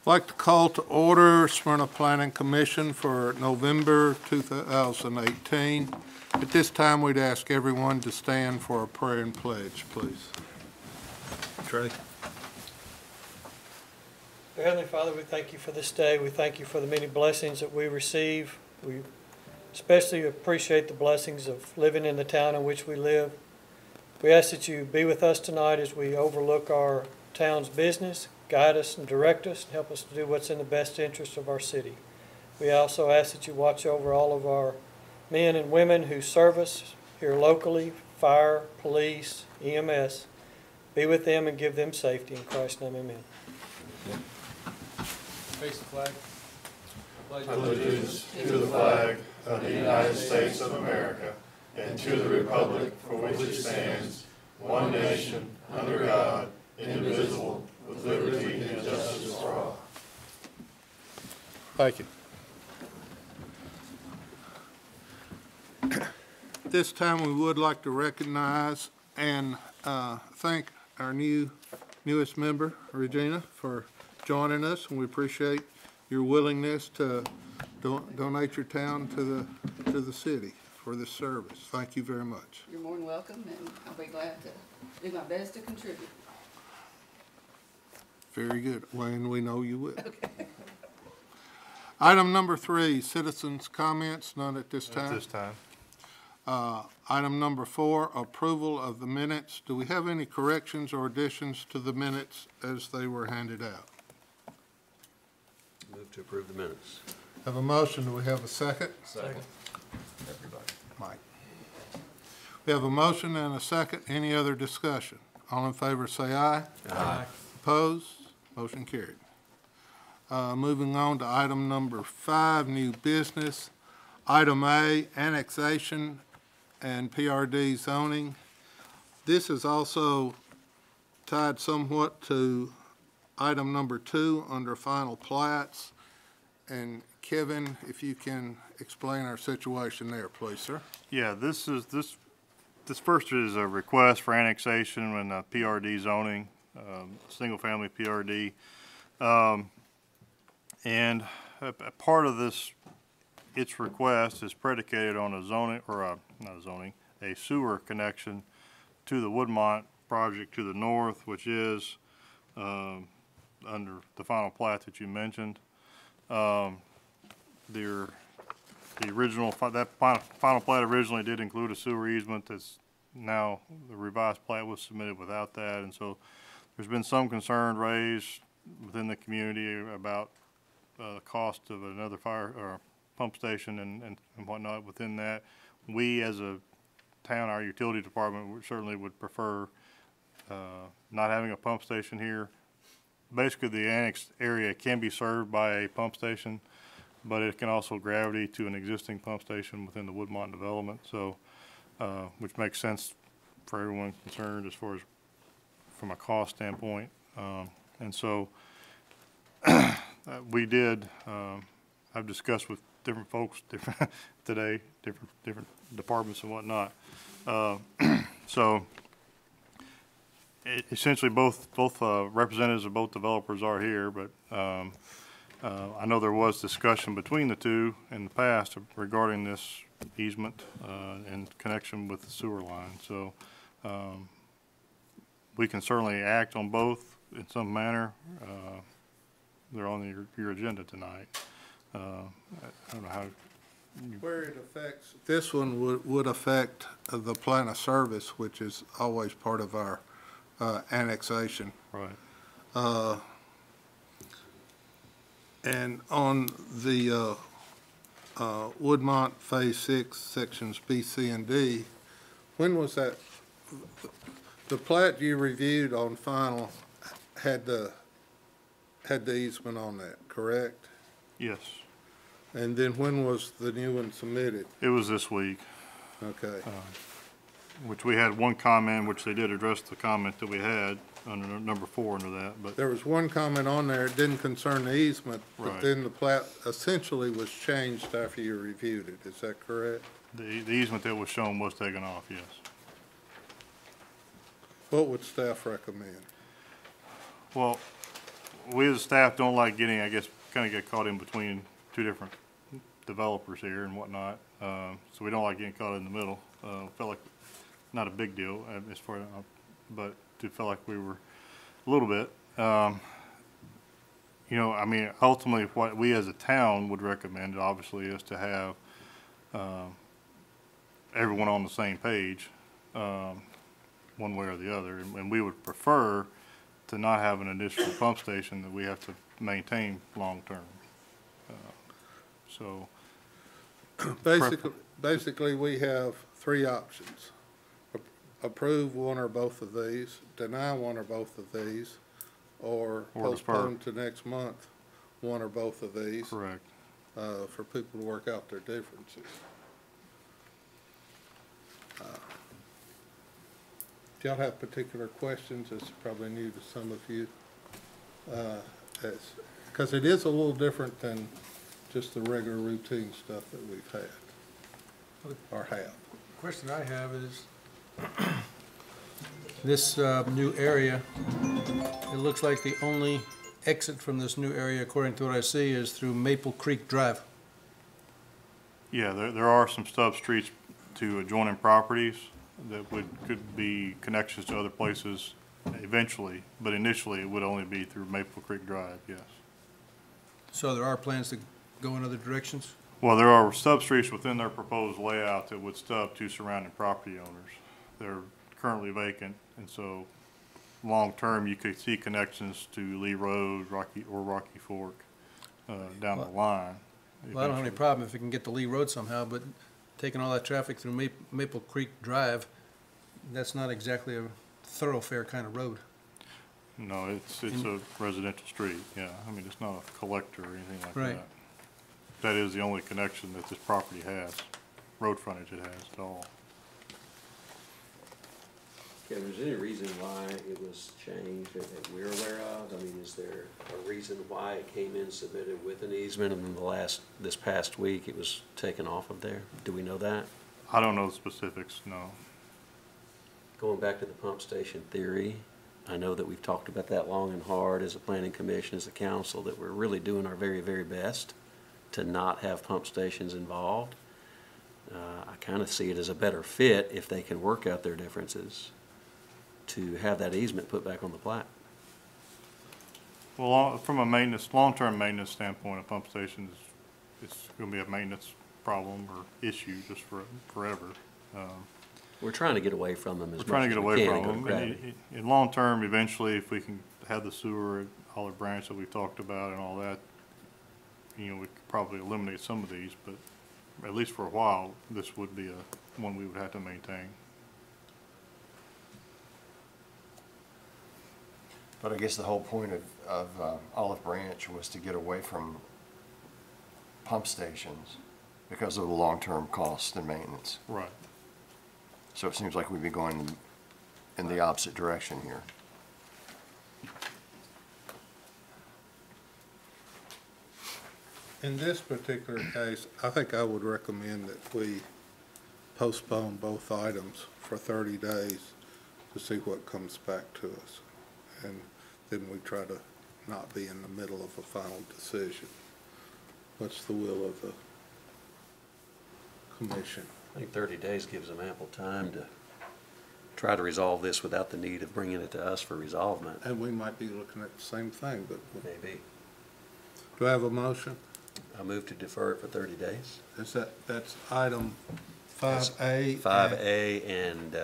I'd like to call to order Smyrna Planning Commission for November 2018. At this time, we'd ask everyone to stand for a prayer and pledge, please. Trey. Dear Heavenly Father, we thank you for this day. We thank you for the many blessings that we receive. We especially appreciate the blessings of living in the town in which we live. We ask that you be with us tonight as we overlook our town's business, guide us and direct us, and help us to do what's in the best interest of our city. We also ask that you watch over all of our men and women who serve us here locally, fire, police, EMS. Be with them and give them safety. In Christ's name, amen. Face the flag. Allegiance to the flag of the United States of America and to the republic for which it stands, one nation, under God, indivisible, with liberty and justice for all. Thank you. At this time, we would like to recognize and thank our newest member, Regina, for joining us, and we appreciate your willingness to donate your town to the city for this service. Thank you very much. You're more than welcome, and I'll be glad to do my best to contribute. Very good. Wayne, we know you will. Okay. Item number 3, citizens' comments. None at this time. At this time. Item number 4, approval of the minutes. Do we have any corrections or additions to the minutes as they were handed out? Move to approve the minutes. Have a motion. Do we have a second? Second. Everybody. Mike. We have a motion and a second. Any other discussion? All in favor say aye. Aye. Opposed? Motion carried. Moving on to item number 5, new business. Item A, annexation and PRD zoning. This is also tied somewhat to item number 2 under final plats. And Kevin, if you can explain our situation there, please, sir. Yeah, this first is a request for annexation and PRD zoning, single-family PRD, and a part of its request is predicated on a zoning or a sewer connection to the WOODMONT project to the north, which is under the final plat that you mentioned. The original final plat originally did include a sewer easement. That's now the revised plat was submitted without that, and so there's been some concern raised within the community about the cost of another fire or pump station and whatnot within that. We as a town, our utility department certainly would prefer not having a pump station here. Basically, the annexed area can be served by a pump station, but it can also gravity to an existing pump station within the WOODMONT development, so which makes sense for everyone concerned as far as from a cost standpoint. And so we did, I've discussed with different folks today, different departments and whatnot. So essentially both representatives of both developers are here, but I know there was discussion between the two in the past regarding this easement in connection with the sewer line. So we can certainly act on both in some manner. They're on your agenda tonight. I don't know how. Where it affects, this one would affect the plan of service, which is always part of our annexation. Right. And on the WOODMONT Phase 6, Sections B, C, and D, when was that? The plat you reviewed on final had the easement on that, correct? Yes. And then when was the new one submitted? It was this week. Okay. Which we had one comment, which they did address the comment that we had under number 4 under that, but There was one comment on there, it didn't concern the easement, but Right. then the plat essentially was changed after you reviewed it, is that correct? the easement that was shown was taken off, yes. What would staff recommend? Well, we as a staff don't like getting, I guess, kind of get caught in between two different developers here and whatnot. So we don't like getting caught in the middle. Felt like not a big deal as far as, but it felt like we were a little bit. You know, I mean, ultimately, what we as a town would recommend, obviously, is to have everyone on the same page, one way or the other. And we would prefer to not have an additional pump station that we have to maintain long-term. So Basically, we have three options. Approve one or both of these, deny one or both of these, or postpone to next month one or both of these. correct. For people to work out their differences. Do y'all have particular questions? It's probably new to some of you. Because it is a little different than just the regular routine stuff that we've had, or have. Question I have is, this new area, it looks like the only exit from this new area, according to what I see, is through Maple Creek Drive. Yeah, there are some stub streets to adjoining properties that could be connections to other places eventually, but initially it would only be through Maple Creek Drive, yes. So there are plans to go in other directions? Well, there are stub streets within their proposed layout that would stub to surrounding property owners. They're currently vacant, and so long-term, you could see connections to Lee Road, Rocky Fork, down the line. Well, I don't have any problem if we can get to Lee Road somehow, but taking all that traffic through Maple Creek Drive, that's not exactly a thoroughfare kind of road. No, it's a residential street, yeah. I mean, it's not a collector or anything like Right. that. That is the only connection that this property has, road frontage it has at all. Kevin, is there any reason why it was changed that we're aware of? I mean, is there a reason why it came in submitted with an easement and then this past week it was taken off of there? Do we know that? I don't know the specifics, no. Going back to the pump station theory, I know that we've talked about that long and hard as a planning commission, as a council, that we're really doing our very, very best to not have pump stations involved. I kind of see it as a better fit if they can work out their differences to have that easement put back on the plat. Well, from a long-term maintenance standpoint, a pump station it's going to be a maintenance problem or issue just forever. We're trying to get away from them as We're trying much to get as we away can from and go them. to And gravity. in long-term, eventually, if we can have the sewer at Olive Branch that we've talked about and all that, you know, we could probably eliminate some of these, but at least for a while, this would be one we would have to maintain. But I guess the whole point of Olive Branch was to get away from pump stations because of the long-term cost and maintenance. Right. So it seems like we'd be going in the opposite direction here. In this particular case, I think I would recommend that we postpone both items for 30 days to see what comes back to us. And then we try to not be in the middle of a final decision. What's the will of the commission? I think 30 days gives them ample time to try to resolve this without the need of bringing it to us for resolvement. And we might be looking at the same thing, but Maybe. do I have a motion? I move to defer it for 30 days. That's item 5A. 5A and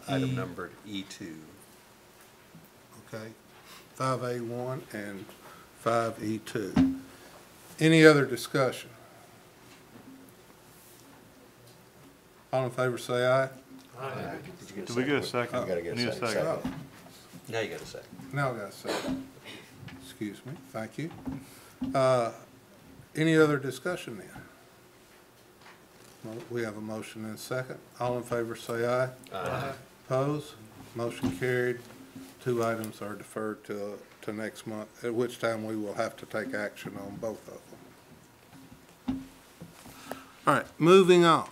item numbered E2. Okay, 5A1 and 5E2. Any other discussion? All in favor say aye. Did we get a second? We gotta get a Need second. Now you got a second. Now I got a second. Excuse me, thank you. Any other discussion then? Well, we have a motion and a second. All in favor say aye. Aye. Opposed? Motion carried. 2 items are deferred to next month, at which time we will have to take action on both of them. All right, moving on.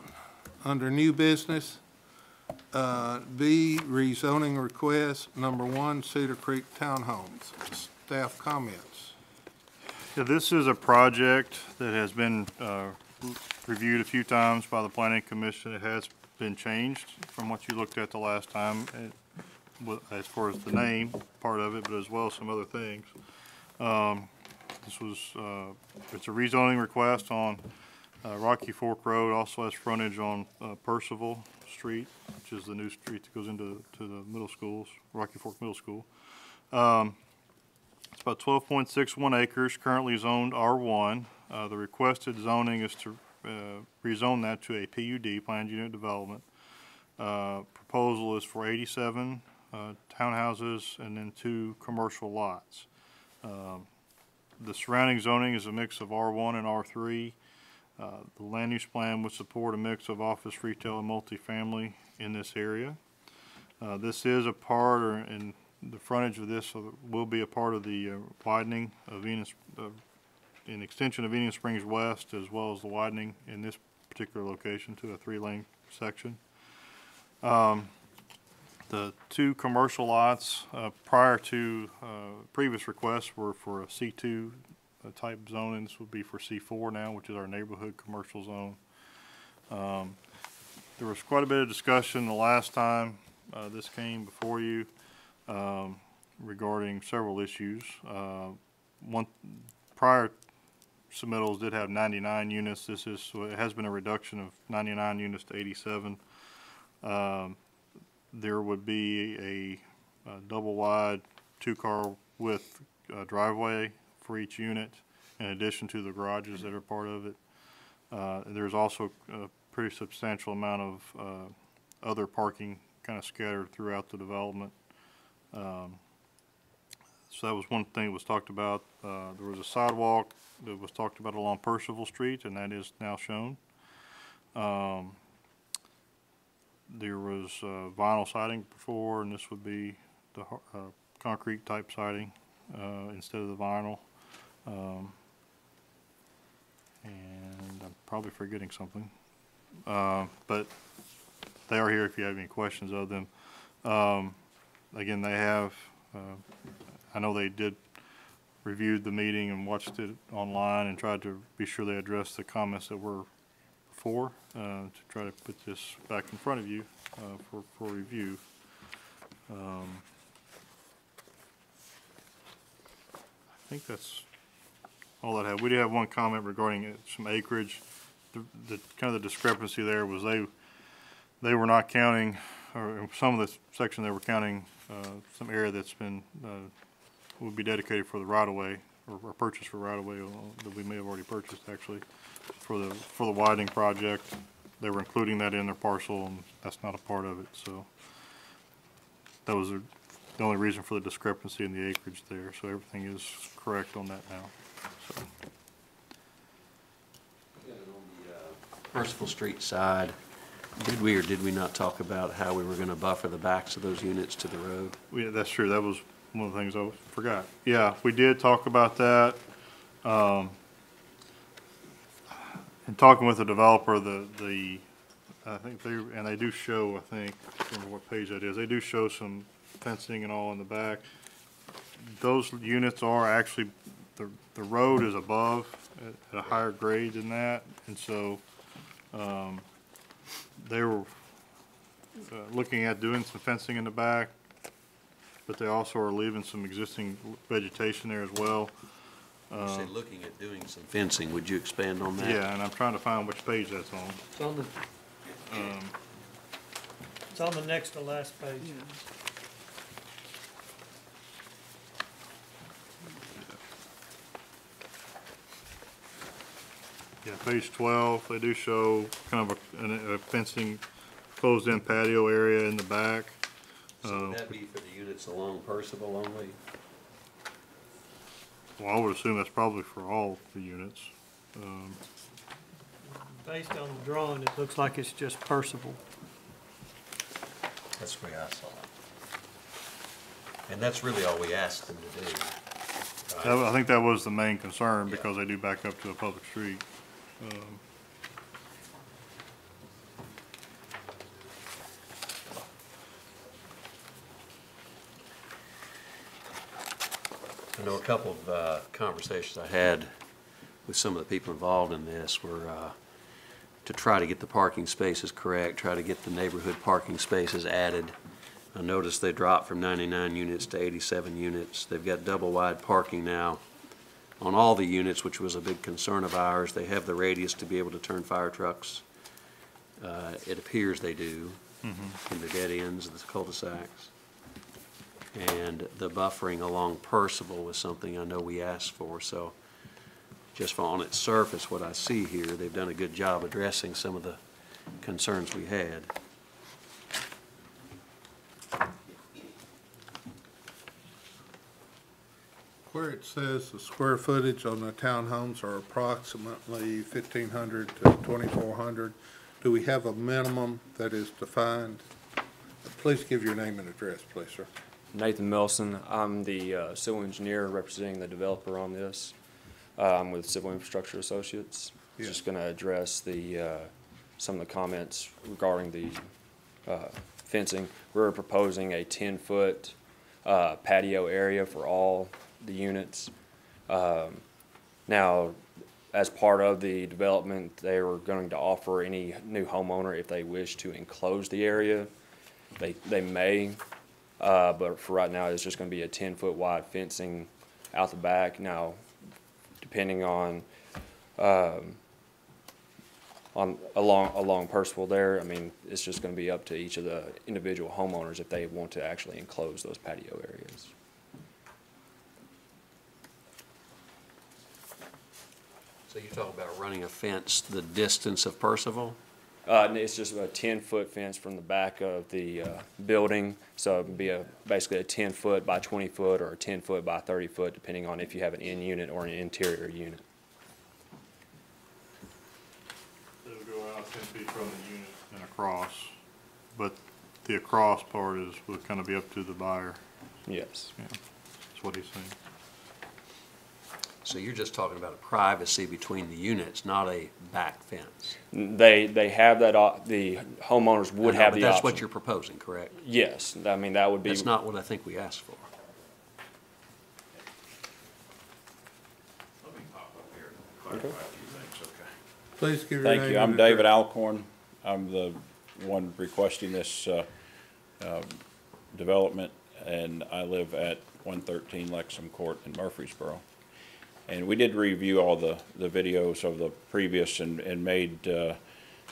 Under new business, B, rezoning request, number 1, Cedar Creek Townhomes. Staff comments. Yeah, this is a project that has been reviewed a few times by the Planning Commission. It has been changed from what you looked at the last time, as far as the name part of it, but as well as some other things. This was, it's a rezoning request on Rocky Fork Road, also has frontage on Percival Street, which is the new street that goes into the middle schools, Rocky Fork Middle School. It's about 12.61 acres, currently zoned R1. The requested zoning is to rezone that to a PUD, planned unit development. Proposal is for 87 townhouses and then 2 commercial lots. The surrounding zoning is a mix of R1 and R3. The land use plan would support a mix of office, retail, and multifamily in this area. This is a part, or in the frontage of this will be a part of the widening of Venus, an extension of Venus Springs West, as well as the widening in this particular location to a 3-lane section. The 2 commercial lots prior to previous requests were for a C2 type zoning. This would be for C4 now, which is our neighborhood commercial zone. There was quite a bit of discussion the last time this came before you regarding several issues. One prior submittals did have 99 units. This is, so it has been a reduction of 99 units to 87. There would be a double wide 2-car width driveway for each unit, in addition to the garages that are part of it. There's also a pretty substantial amount of other parking kind of scattered throughout the development. So that was one thing that was talked about. There was a sidewalk that was talked about along Percival Street, and that is now shown. There was vinyl siding before, and this would be the concrete type siding instead of the vinyl. And I'm probably forgetting something, but they are here if you have any questions of them. Again, they have, I know they did reviewed the meeting and watched it online and tried to be sure they addressed the comments that were before to try to put this back in front of you for review. I think that's all I have. We did have one comment regarding some acreage. The kind of the discrepancy there was they were not counting, or in some of the section they were counting some area that's been would be dedicated for the right-of-way or purchase for right-of-way that we may have already purchased actually for the widening project. They were including that in their parcel, and that's not a part of it. So that was the only reason for the discrepancy in the acreage there. So everything is correct on that now. So. On the Percival Street side, did we or did we not talk about how we were going to buffer the backs of those units to the road? Yeah, that's true. That was one of the things I forgot. Yeah, we did talk about that. In talking with the developer, I think they do show, I think, I don't remember what page that is, they do show some fencing and all in the back. Those units are actually, the road is above at a higher grade than that, and so they were looking at doing some fencing in the back, but they also are leaving some existing vegetation there as well. You say looking at doing some fencing. Would you expand on that? Yeah, and I'm trying to find which page that's on. It's on the next to last page. Yeah, page 12, they do show kind of a fencing, closed-in patio area in the back. So would that be for the units along Percival only? Well, I would assume that's probably for all the units. Based on the drawing, it looks like it's just Percival. That's the way I saw it. And that's really all we asked them to do. I think that was the main concern because they do back up to a public street. I know a couple of conversations I had with some of the people involved in this were to try to get the parking spaces correct, try to get the neighborhood parking spaces added. I noticed they dropped from 99 units to 87 units. They've got double wide parking now on all the units, which was a big concern of ours. They have the radius to be able to turn fire trucks. It appears they do in the dead ends of the cul-de-sacs. And the buffering along Percival was something I know we asked for. So just on its surface, what I see here, they've done a good job addressing some of the concerns we had. Where it says the square footage on the townhomes are approximately 1,500 to 2,400, do we have a minimum that is defined? Please give your name and address, please, sir. Nathan Melson. I'm the civil engineer representing the developer on this. I'm with Civil Infrastructure Associates. Yes. Just going to address the some of the comments regarding the fencing. We're proposing a 10-foot patio area for all the units. Now, as part of the development, they were going to offer any new homeowner, if they wish to enclose the area, they may, but for right now, it's just going to be a 10-foot wide fencing out the back. Now, depending on along Percival there, I mean, it's just going to be up to each of the individual homeowners if they want to actually enclose those patio areas. So you're talking about running a fence the distance of Percival? It's just a 10-foot fence from the back of the building, so it would be basically a 10-foot by 20-foot or a 10-foot by 30-foot, depending on if you have an in unit or an interior unit. It'll go out 10 feet from the unit and across, but the across part would kind of be up to the buyer. Yes. Yeah, that's what he's saying. So you're just talking about a privacy between the units, not a back fence? They have that, the homeowners would have the option. That's what you're proposing, correct? Yes, I mean, that would be. That's not what I think we asked for. Let me pop up here and clarify a few things, okay? Please give your name. Thank you. I'm and David address. Alcorn. I'm the one requesting this development, and I live at 113 Lexham Court in Murfreesboro. And we did review all the videos of the previous and made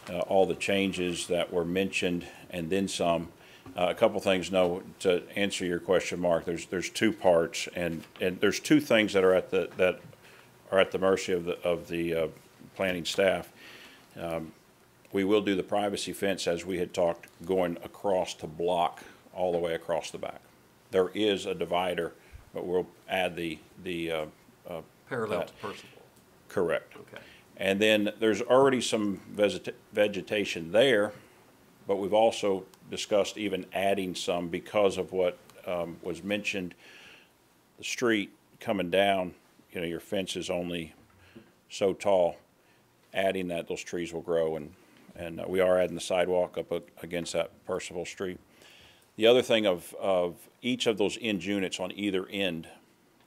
all the changes that were mentioned and then some. A couple things, no, to answer your question, Mark, there's two parts, and there's two things that are at the mercy of the planning staff. We will do the privacy fence as we had talked, going across to block all the way across the back. There is a divider, but we'll add the Parallel to Percival? Correct. Okay. And then there's already some vegetation there, but we've also discussed even adding some because of what was mentioned. The street coming down, you know, your fence is only so tall. Adding that, those trees will grow, and we are adding the sidewalk up against that Percival Street. The other thing of each of those end units on either end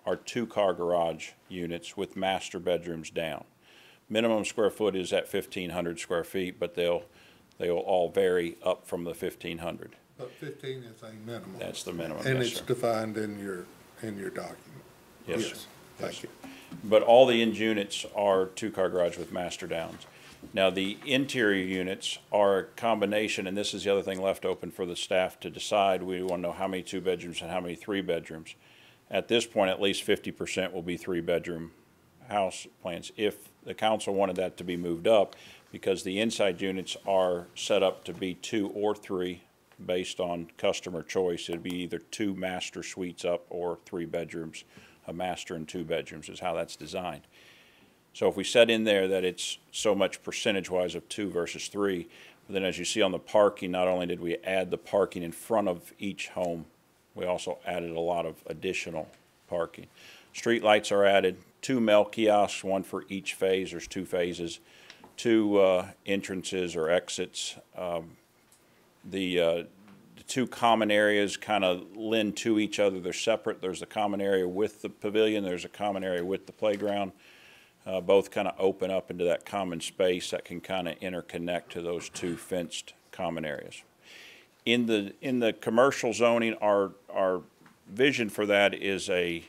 are 2-car garage units with master bedrooms down. Minimum square foot is at 1,500 square feet, but they'll all vary up from the 1,500. But 15 is a minimum. That's the minimum. And yes, it's sir. defined in your document. Yes, sir. Thank you. But all the end units are 2-car garage with master downs. Now, the interior units are a combination, and this is the other thing left open for the staff to decide. We want to know how many 2 bedrooms and how many 3 bedrooms. At this point, at least 50% will be 3-bedroom house plans. If the council wanted that to be moved up, because the inside units are set up to be 2 or 3 based on customer choice, it'd be either 2 master suites up or 3 bedrooms, a master and 2 bedrooms is how that's designed. So if we set in there that it's so much percentage-wise of 2 versus 3, then as you see on the parking, not only did we add the parking in front of each home, we also added a lot of additional parking. Street lights are added, 2 mail kiosks, 1 for each phase. There's 2 phases, 2 entrances or exits. The two common areas kind of lend to each other. They're separate. There's a common area with the pavilion. There's a common area with the playground. Both kind of open up into that common space that can kind of interconnect to those two fenced common areas. In the commercial zoning, our vision for that is a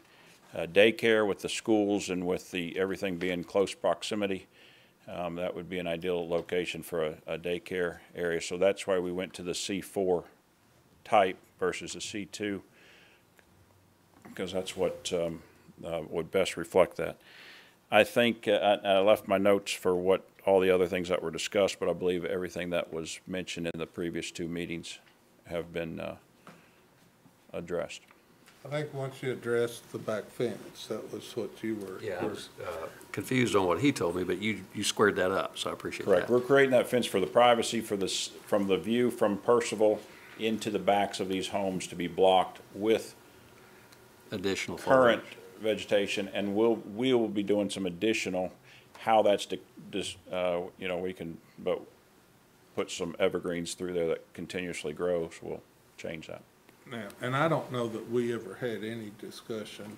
daycare with the schools and with everything being close proximity. That would be an ideal location for a daycare area. So that's why we went to the C4 type versus the C2, because that's what would best reflect that. I think I left my notes for what all the other things that were discussed, but I believe everything that was mentioned in the previous two meetings have been addressed. I think once you addressed the back fence, that was what you were. Yeah, I was confused on what he told me, but you squared that up, so I appreciate that. Correct. We're creating that fence for the privacy, from the view from Percival into the backs of these homes to be blocked with Additional current foliage. vegetation, and we will be doing some additional, how that's, you know, we can put some evergreens through there that continuously grow, so we'll change that. Now, and I don't know that we ever had any discussion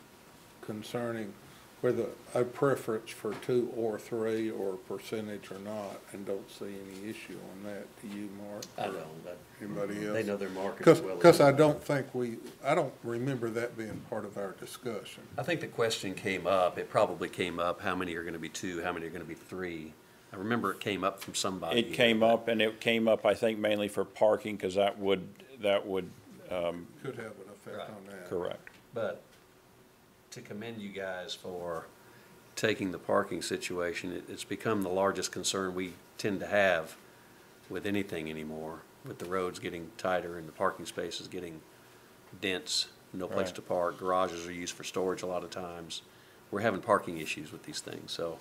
concerning whether a preference for 2 or 3 or percentage or not, and don't see any issue on that. Do you, Mark? I don't, but anybody else? they know their market as well. Because I don't think I don't remember that being part of our discussion. I think the question came up, it probably came up, how many are gonna be 2, how many are gonna be 3? I remember it came up from somebody. It came up, and it came up, I think, mainly for parking, because that would Could have an effect Right. on that. correct. But to commend you guys for taking the parking situation, it's become the largest concern we tend to have with anything anymore, with the roads getting tighter and the parking spaces getting dense, no place Right. to park, garages are used for storage a lot of times. We're having parking issues with these things, so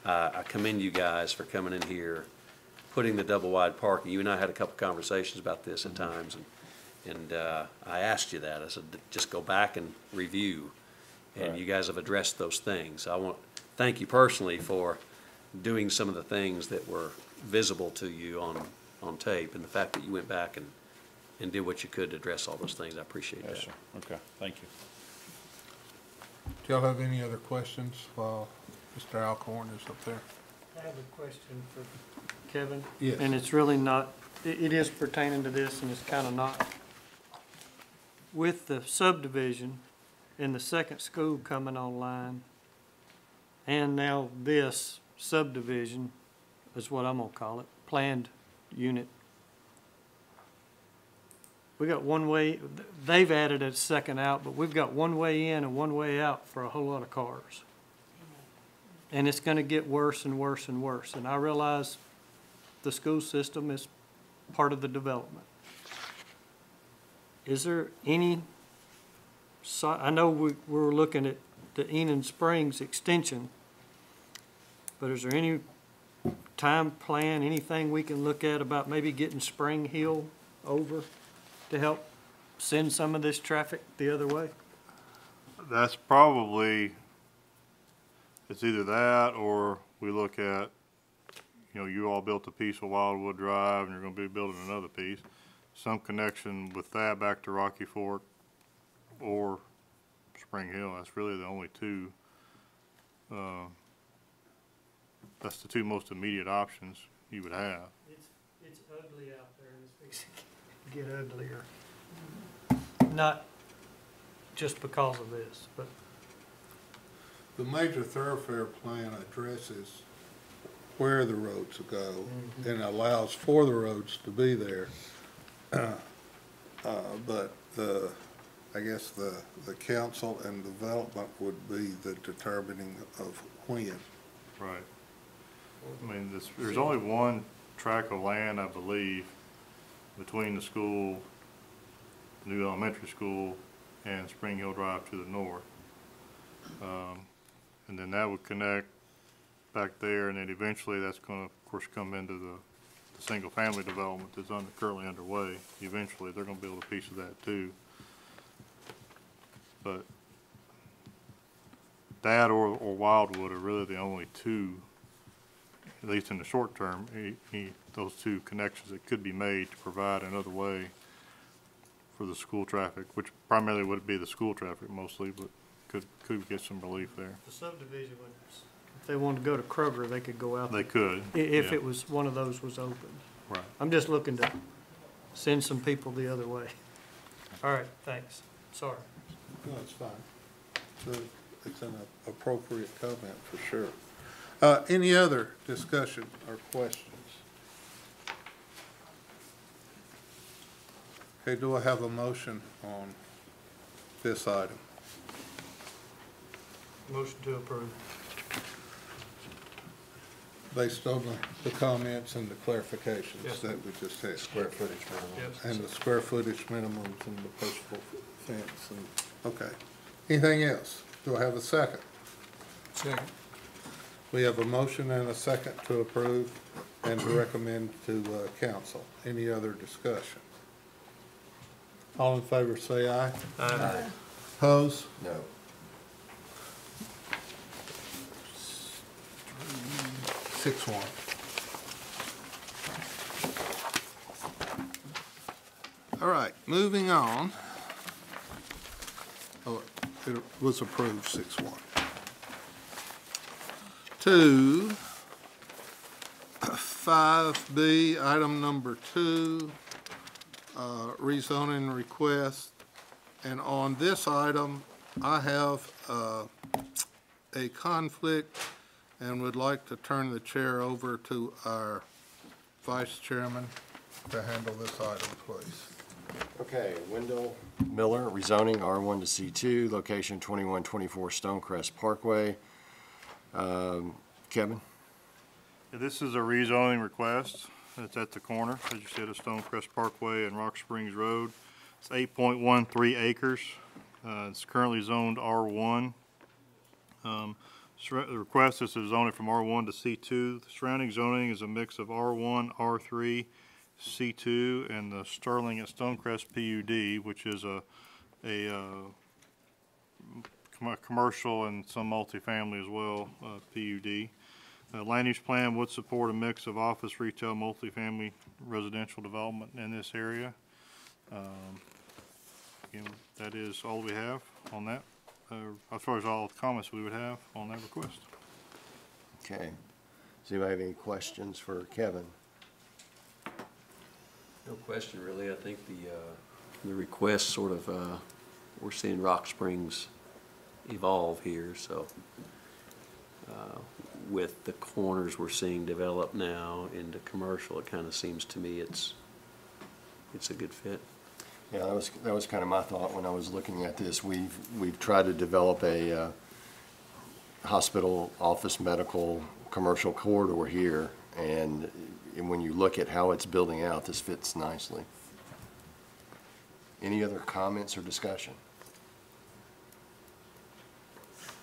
I commend you guys for coming in here, putting the double wide parking. You and I had a couple conversations about this at times, and I asked you that. I said, just go back and review, and Right. you guys have addressed those things. I want to thank you personally for doing some of the things that were visible to you on tape, and the fact that you went back and did what you could to address all those things. I appreciate that. Yes, sir. Okay, thank you. Do y'all have any other questions while Mr. Alcorn is up there? I have a question for Kevin. Yes. And it's really not, it is pertaining to this, and it's kind of not. With the subdivision and the second school coming online, and now this subdivision is what I'm gonna call it, planned unit. We got one way, they've added a second out, but we've got one way in and one way out for a whole lot of cars. And it's gonna get worse and worse and worse. And I realize the school system is part of the development. Is there any, I know we're looking at the Enon Springs extension, but is there any time plan, anything we can look at about maybe getting Spring Hill over to help send some of this traffic the other way? That's probably, it's either that or we look at, you know, you all built a piece of Wildwood Drive and you're gonna be building another piece. Some connection with that back to Rocky Fork or Spring Hill. That's really the only two. That's the two most immediate options you would have. It's ugly out there, and it's fixing to get uglier. Not just because of this, but The major thoroughfare plan addresses where the roads go and allows for the roads to be there. But I guess the council and development would be the determining of when. Right. I mean, there's only one tract of land, I believe, between the school, the new elementary school, and Spring Hill Drive to the north. And then that would connect back there, and then eventually that's gonna, of course, come into the single-family development that's currently underway. Eventually, they're gonna build a piece of that too. But that or Wildwood are really the only two, at least in the short term, those two connections that could be made to provide another way for the school traffic, which primarily would be the school traffic mostly, but could get some relief there. The subdivision would, if they wanted to go to Kroger, they could go out. They could. If yeah. it was, one of those was open. Right. I'm just looking to send some people the other way. All right, thanks. Sorry. No, it's fine. It's an appropriate comment for sure. Any other discussion or questions? Okay, do I have a motion on this item? Motion to approve. Based on the comments and the clarifications Yes. that we just had. Square footage minimum. Yes. And the square footage minimums and the postal fence and, okay. Anything else? Do I have a second? Second. We have a motion and a second to approve and to recommend to council. Any other discussion? All in favor say aye. Aye. Opposed? No. 6-1. All right, moving on. Oh, it was approved 6-1. To 5B, item number 2, rezoning request. And on this item, I have a conflict and would like to turn the chair over to our vice chairman to handle this item, please. Okay, Wendell Miller, rezoning R1 to C2, location 2124 Stonecrest Parkway. Kevin? Yeah, this is a rezoning request. It's at the corner, as you said, of Stonecrest Parkway and Rock Springs Road. It's 8.13 acres. It's currently zoned R1. The request is to zone it from R1 to C2. The surrounding zoning is a mix of R1, R3, C2, and the Sterling at Stonecrest PUD, which is a commercial and some multifamily as well, PUD. Land use plan would support a mix of office, retail, multifamily, residential development in this area. Again, that is all we have on that. As far as all the comments we would have on that request. Okay. Does anybody have any questions for Kevin? No question, really. I think the request sort of, we're seeing Rock Springs evolve here, so with the corners we're seeing develop now into commercial, it kind of seems to me it's a good fit. Yeah, that was kind of my thought when I was looking at this. We've tried to develop a hospital, office, medical, commercial corridor here, and when you look at how it's building out, this fits nicely. Any other comments or discussion?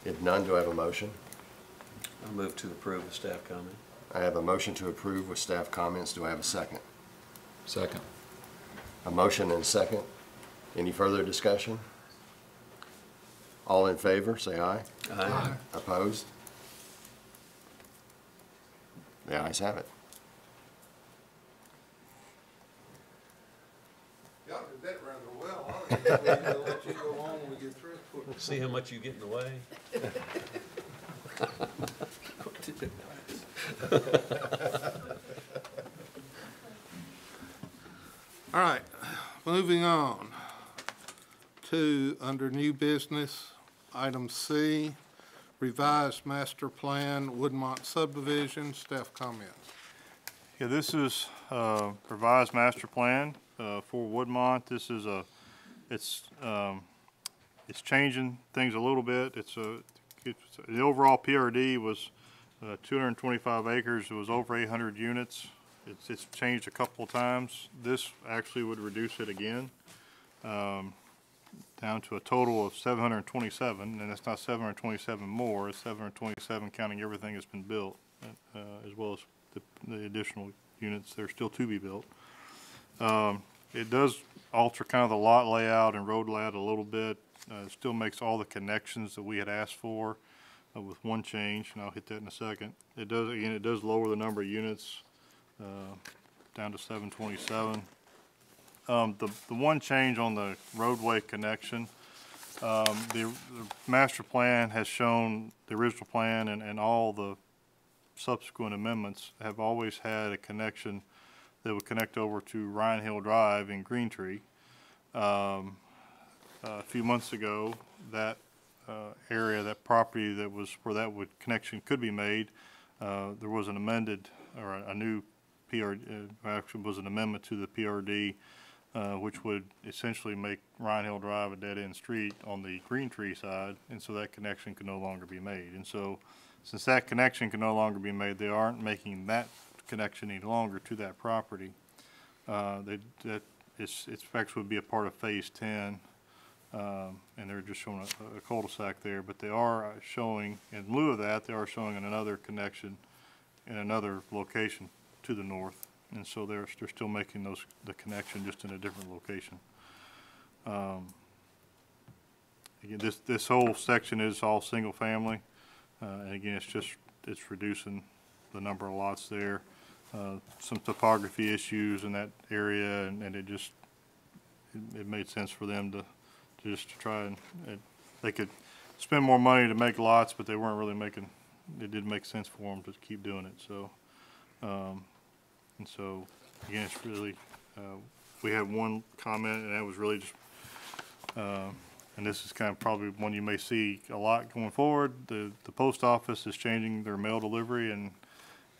If none, do I have a motion? I move to approve the staff comment. I have a motion to approve with staff comments. Do I have a second? Second. A motion and a second. Any further discussion? All in favor, say aye. Aye. Opposed? The ayes have it. Y'all did that rather well. I'll let you go on when we get through. See how much you get in the way? All right, moving on to, under new business, item C, revised master plan, Woodmont subdivision, staff comments. Yeah, this is revised master plan for Woodmont. This is it's changing things a little bit. The overall PRD was 225 acres. It was over 800 units. It's changed a couple of times. This actually would reduce it again down to a total of 727, and it's not 727 more. It's 727 counting everything that's been built, as well as the additional units that are still to be built. It does alter kind of the lot layout and road layout a little bit. It still makes all the connections that we had asked for with one change, and I'll hit that in a second. It does lower the number of units down to 727. The one change on the roadway connection, the master plan has shown, the original plan and all the subsequent amendments have always had a connection that would connect over to Ryan Hill Drive in Green Tree. A few months ago, that area, that property that was where that connection could be made, there was an amended or a new PRD, actually was an amendment to the PRD, which would essentially make Ryan Hill Drive a dead-end street on the Green Tree side, and so that connection could no longer be made. And so, since that connection can no longer be made, they aren't making that connection any longer to that property. Its specs would be a part of Phase 10, and they're just showing a cul-de-sac there. But they are showing, in lieu of that, they are showing another connection in another location to the north, and so they're still making the connection, just in a different location. Again, this whole section is all single family, and again, it's reducing the number of lots there. Some topography issues in that area, and it made sense for them to try and they could spend more money to make lots, but they weren't really making. It didn't make sense for them to keep doing it. So, and so again, it's really we had one comment, and that was really just. And this is kind of probably one you may see a lot going forward. The post office is changing their mail delivery, and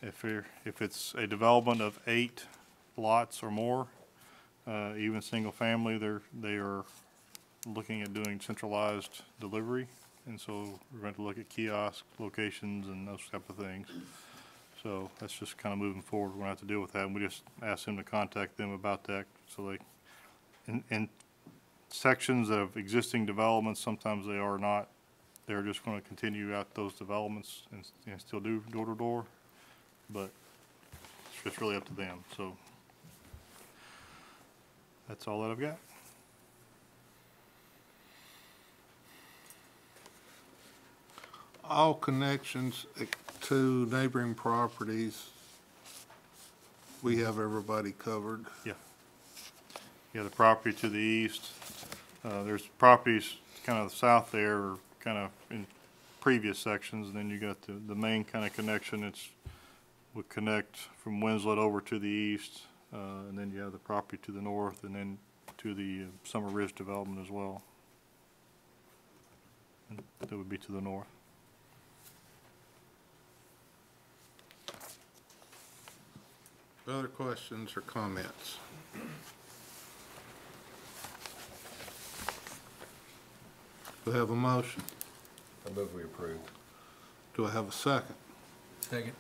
if it's a development of 8 lots or more, even single family, they are looking at doing centralized delivery, and so we're going to look at kiosk locations and those type of things. So that's just kind of moving forward. We're going to have to deal with that, and we just asked them to contact them about that. So in sections of existing developments, sometimes they are not. They're just going to continue out those developments and still do door-to-door, but it's just really up to them. So that's all that I've got. All connections to neighboring properties, we have everybody covered. Yeah. Yeah, the property to the east. There's properties kind of south there, or kind of in previous sections, and then you got the main kind of connection. Would connect from Winslet over to the east, and then you have the property to the north, and then to the Summer Ridge development as well. And that would be to the north. Other questions or comments? Do I have a motion? I move we approve. Do I have a second? Second.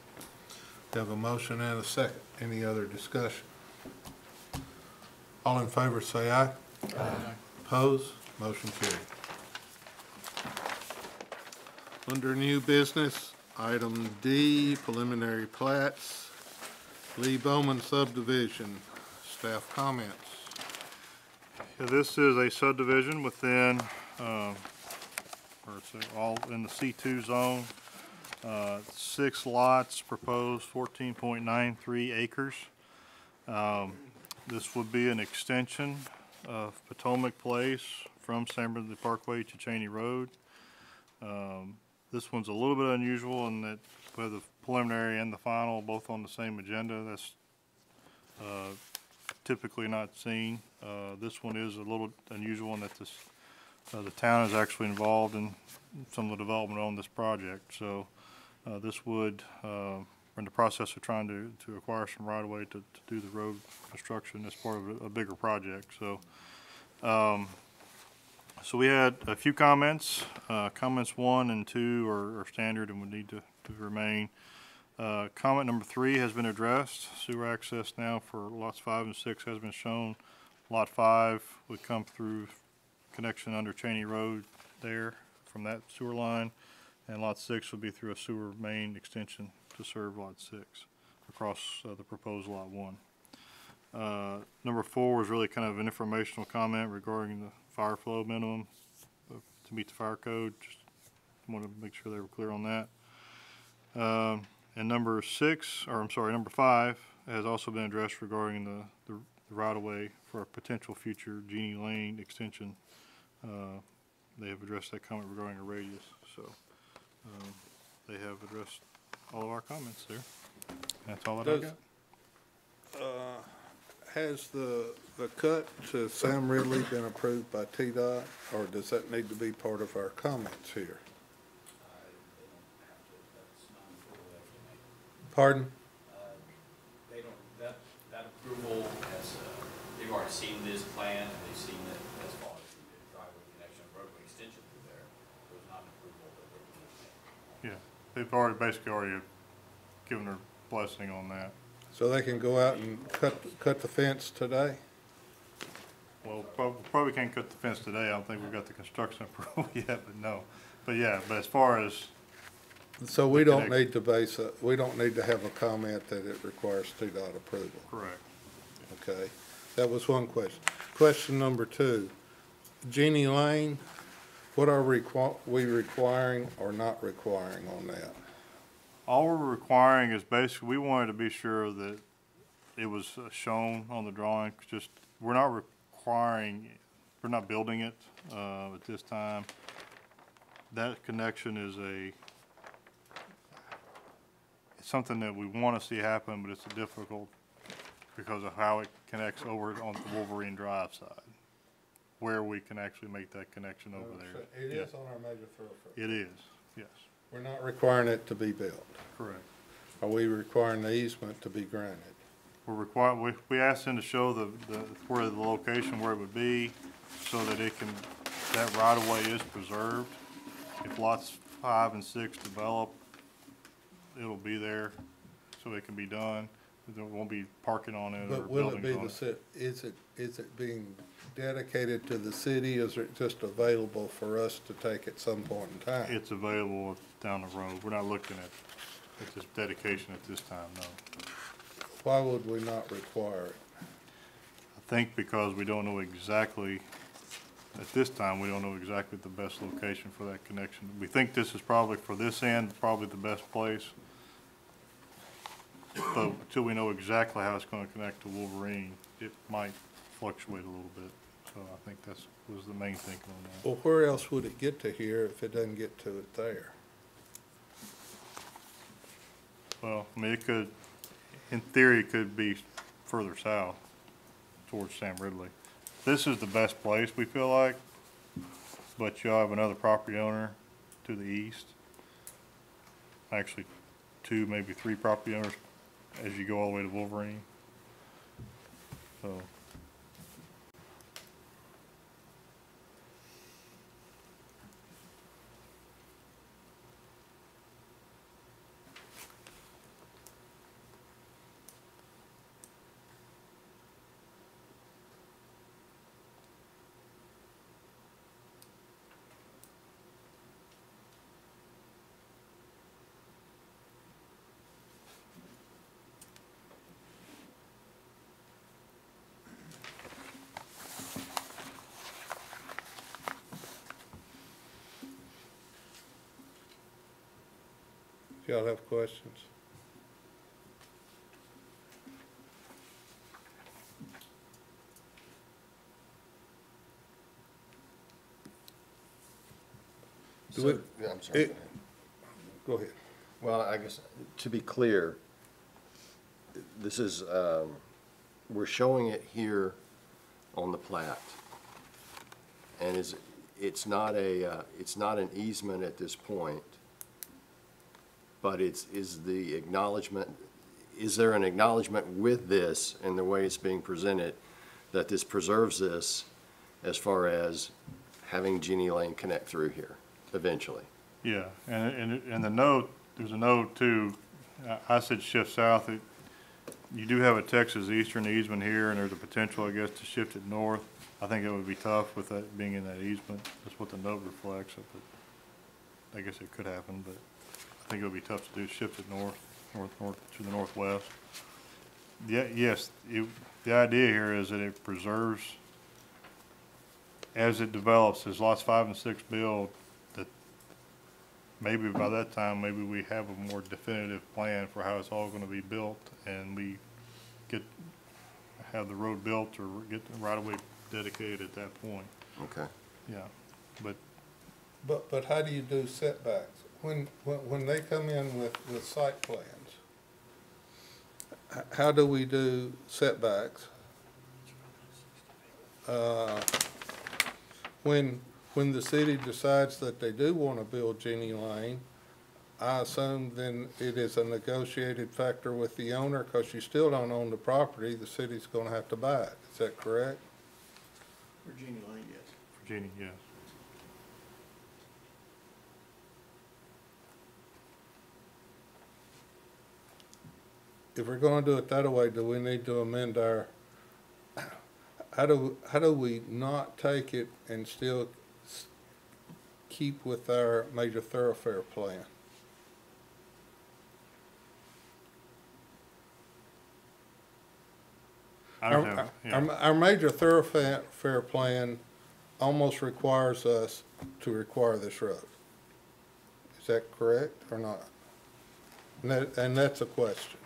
Do I have a motion and a second? Any other discussion? All in favor say aye. Aye. Opposed? Motion carried. Under new business, item D, preliminary plats. Lee Bowman subdivision, staff comments. Yeah, this is a subdivision within, or it's all in the C2 zone. 6 lots proposed, 14.93 acres. This would be an extension of Potomac Place from San Bernardino Parkway to Cheney Road. This one's a little bit unusual in that we have the preliminary and the final both on the same agenda. That's typically not seen. This one is a little unusual in that the town is actually involved in some of the development on this project. So this would, we're in the process of trying to acquire some right-of-way to do the road construction as part of a bigger project. So so we had a few comments. Comments 1 and 2 are standard and would need to remain. Comment number 3 has been addressed. Sewer access now for lots 5 and 6 has been shown. Lot 5 would come through connection under Cheney Road there from that sewer line, and lot 6 would be through a sewer main extension to serve lot 6 across the proposed lot 1. Number 4 was really kind of an informational comment regarding the fire flow minimum to meet the fire code. Just want to make sure they were clear on that. And number 5 has also been addressed regarding the right-of-way for a potential future Jeannie Lane extension. They have addressed that comment regarding a radius, so they have addressed all of our comments there. That's all that I got. Has the cut to Sam Ridley been approved by TDOT, or does that need to be part of our comments here? Pardon? They don't, that approval has, they've already seen this plan, and they've seen it as far as the driveway connection, roadway extension through there. There's not an approval that they can make. Yeah, they've already given their blessing on that. So they can go out and cut the fence today? Well, probably can't cut the fence today. I don't think we've got the construction approval yet, but no. But yeah, but as far as. So we don't need to we don't need to have a comment that it requires TDOT approval? Correct. Okay, that was one question. Question number two, Jeannie Lane, what are we requiring or not requiring on that? All we're requiring is basically, we wanted to be sure that it was shown on the drawing. Just, we're not requiring, we're not building it at this time. That connection is it's something that we want to see happen, but it's difficult because of how it connects over on the Wolverine Drive side, where we can actually make that connection over there. It is on our major thoroughfare. It is, yes. We're not requiring it to be built. Correct. Are we requiring the easement to be granted? We asked them to show where the location where it would be, so that that right of way is preserved. If lots 5 and 6 develop, it'll be there, so it can be done. There won't be parking on it or But will it buildings be on it. is it being dedicated to the city? Is it just available for us to take at some point in time? It's available down the road. We're not looking at this dedication at this time, no. Why would we not require it? I think because we don't know exactly, at this time, we don't know exactly the best location for that connection. We think this is probably, for this end, probably the best place. But until we know exactly how it's going to connect to Wolverine, it might fluctuate a little bit. So I think that was the main thinking on that. Well, where else would it get to here if it doesn't get to it there? Well, I mean, it could, in theory, it could be further south towards Sam Ridley. This is the best place, we feel like, but you'll have another property owner to the east. Actually, 2, maybe 3 property owners as you go all the way to Wolverine. So. Y'all have questions? Yeah, I'm sorry. Go ahead. Well, I guess, to be clear, this is, we're showing it here on the plat. And it's not an easement at this point, but is there an acknowledgement with this and the way it's being presented that this preserves this as far as having Jeannie Lane connect through here eventually? Yeah, and the note, there's a note too, I said shift south. You do have a Texas Eastern easement here, and there's a potential, I guess, to shift it north. I think it would be tough with that being in that easement. That's what the note reflects. But I guess it could happen, but I think it would be tough to do, shift it north to the northwest. Yeah, yes, the idea here is that it preserves, as it develops, as lots 5 and 6 build, that maybe by that time, maybe we have a more definitive plan for how it's all going to be built, and we have the road built or get the right-of-way dedicated at that point, Okay. yeah. But But how do you do setbacks? When they come in with site plans, how do we do setbacks? When the city decides that they do want to build Jenny Lane, I assume then it is a negotiated factor with the owner, because you still don't own the property, the city's gonna have to buy it, is that correct? Virginia Lane, yes. Virginia, yes. If we're gonna do it that way, do we need to amend our, how do we not take it and still keep with our major thoroughfare plan? I don't have, yeah. Our major thoroughfare plan almost requires us to require this road. Is that correct or not? And that's a question.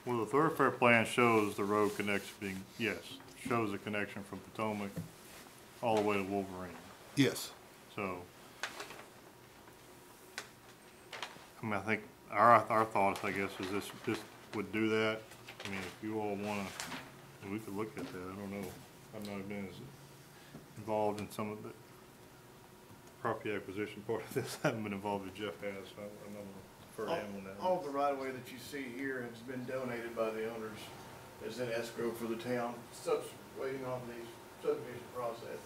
Well, the thoroughfare plan shows the road connection being, yes, shows a connection from Potomac all the way to Wolverine. Yes. So, I mean, I think our thoughts, I guess, is this would do that. I mean, if you all wanna, we could look at that, I don't know. I've not been as involved in some of the property acquisition part of this. I haven't been involved as Jeff has, so I'm not gonna defer to him on that. All the right-of-way that you see here has been donated by the owners as an escrow for the town, waiting on the subdivision process.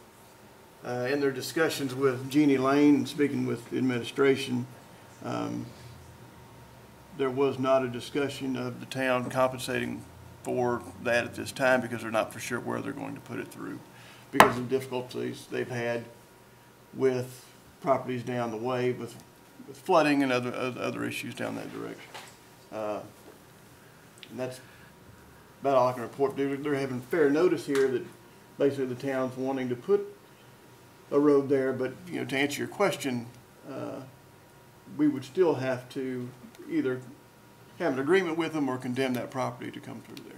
In their discussions with Jeannie Lane and speaking with the administration, there was not a discussion of the town compensating for that at this time because they're not for sure where they're going to put it through because of difficulties they've had with properties down the way with flooding and other issues down that direction. And that's about all I can report. They're having fair notice here that basically the town's wanting to put a road there, but you know, to answer your question, we would still have to either have an agreement with them or condemn that property to come through there.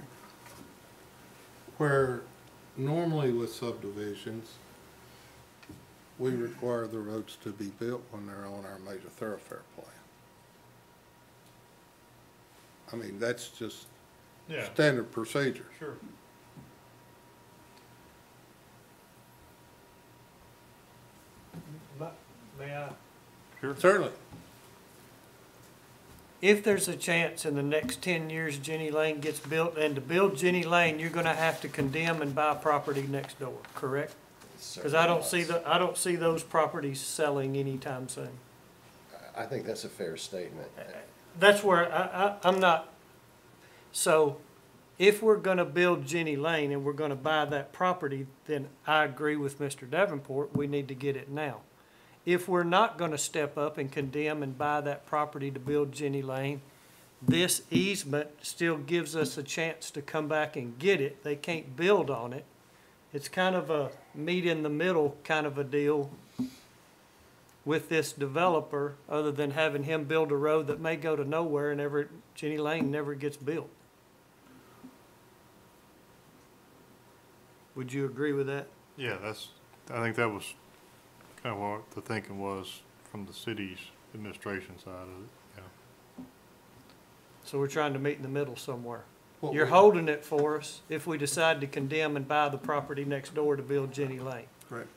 Where normally with subdivisions, we require the roads to be built when they're on our major thoroughfare plan. I mean, that's just standard procedure. Sure. May I? Sure. Certainly. If there's a chance in the next 10 years Jenny Lane gets built, and to build Jenny Lane, you're gonna have to condemn and buy property next door, correct? Because I don't see those properties selling anytime soon. I think that's a fair statement. That's where I'm not, so if we're gonna build Jenny Lane and we're gonna buy that property, then I agree with Mr. Davenport, we need to get it now. If we're not gonna step up and condemn and buy that property to build Jenny Lane, this easement still gives us a chance to come back and get it. They can't build on it. It's kind of a meet in the middle kind of a deal with this developer, other than having him build a road that may go to nowhere and Jenny Lane never gets built. Would you agree with that? Yeah, I think that was kind of what the thinking was from the city's administration side of it, yeah. So we're trying to meet in the middle somewhere. Well, You're holding it for us if we decide to condemn and buy the property next door to build Jenny Lane. Correct.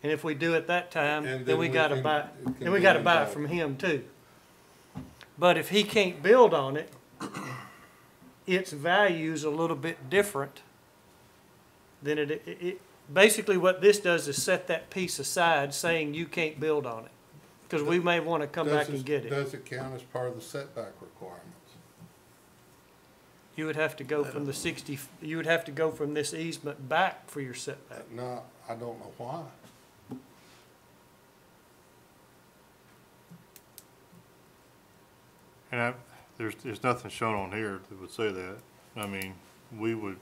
And if we do it that time, And then we gotta buy, then we gotta buy it from him too. But if he can't build on it, its value's a little bit different than it basically what this does is set that piece aside saying you can't build on it. Because we may want to come back and get it. Does it count as part of the setback requirements? You would have to go from the 60, you would have to go from this easement back for your setback. No, I don't know why. And there's nothing shown on here that would say that. I mean, we would,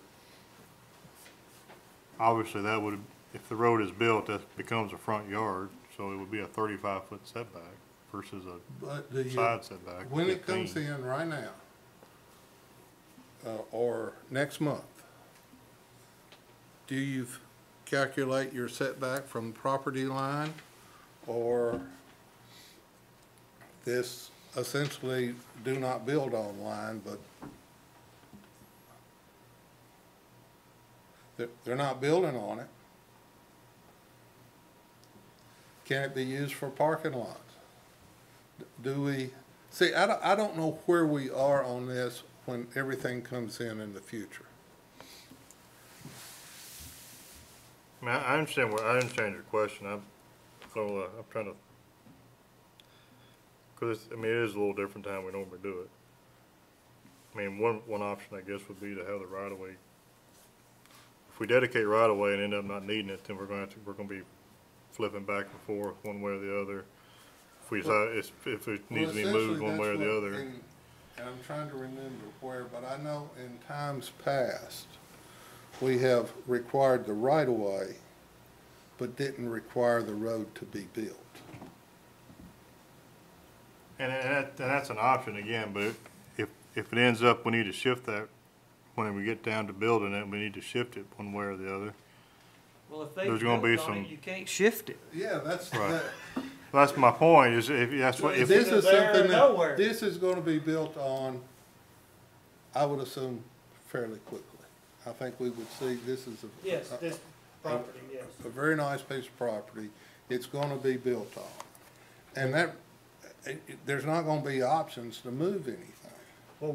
obviously that would, if the road is built, that becomes a front yard, so it would be a 35-foot setback versus a side setback. When it comes in right now, or next month, do you calculate your setback from property line, or this essentially do not build on line, but they're not building on it? Can it be used for parking lots? Do we, see, I don't know where we are on this when everything comes in the future. I mean, I understand your question. I'm trying to, because I mean, it is a little different than how we normally do it. I mean, one option, I guess, would be to have the right of way. If we dedicate right of way and end up not needing it, then we're gonna be flipping back and forth one way or the other. If we decide if it needs to be moved one way or the other. And I'm trying to remember where, but I know in times past, we have required the right of way, but didn't require the road to be built. And that's an option again, but if it ends up we need to shift that, when we get down to building it, we need to shift it one way or the other. Well, if they There's gonna be built on some- it, you can't shift it. Yeah, that's, Right. That's my point, is if that's what, if, this is there or something nowhere. that, this is gonna be built on, I would assume, fairly quickly. I think we would see this is Yes, this property, yes. a very nice piece of property. It's gonna be built on. And that, there's not gonna be options to move anything. Well,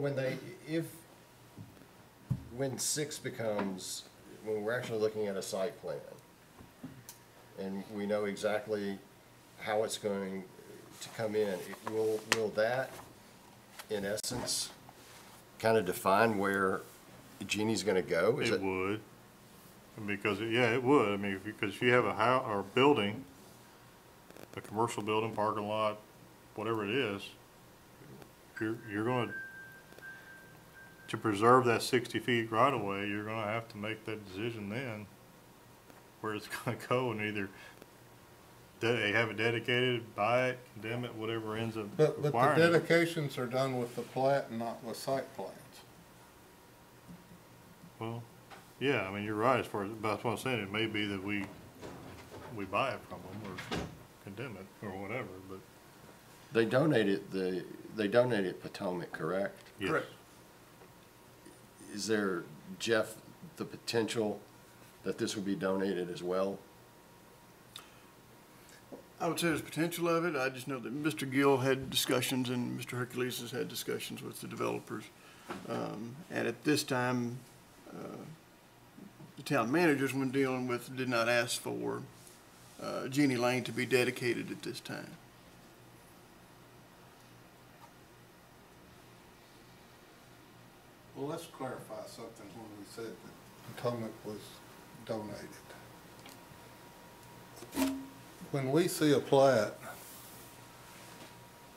when 6 becomes, when we're actually looking at a site plan, and we know exactly how it's going to come in, will that, in essence, kind of define where Jeannie's gonna go? it would. Because, yeah, it would. I mean, because if you have a house or building, a commercial building, parking lot, whatever it is, you're gonna, to preserve that 60 feet right of way, you're gonna have to make that decision then, where it's gonna go, and either they have it dedicated, buy it, condemn it, whatever ends up But the requiring it. dedications are done with the plat and not with site plans. Well, yeah, I mean, you're right, as far as, that's what I'm saying, it may be that we buy it from them, or condemn it, or whatever, but. They donated Potomac, correct? Yes. Correct. Is there, Jeff, the potential that this would be donated as well? I would say there's potential of it. I just know that Mr. Gill had discussions and Mr. Hercules has had discussions with the developers. And at this time, the town managers, when dealing with, did not ask for Jeannie Lane to be dedicated at this time. Well, let's clarify something when we said that Potomac was donated. When we see a plat,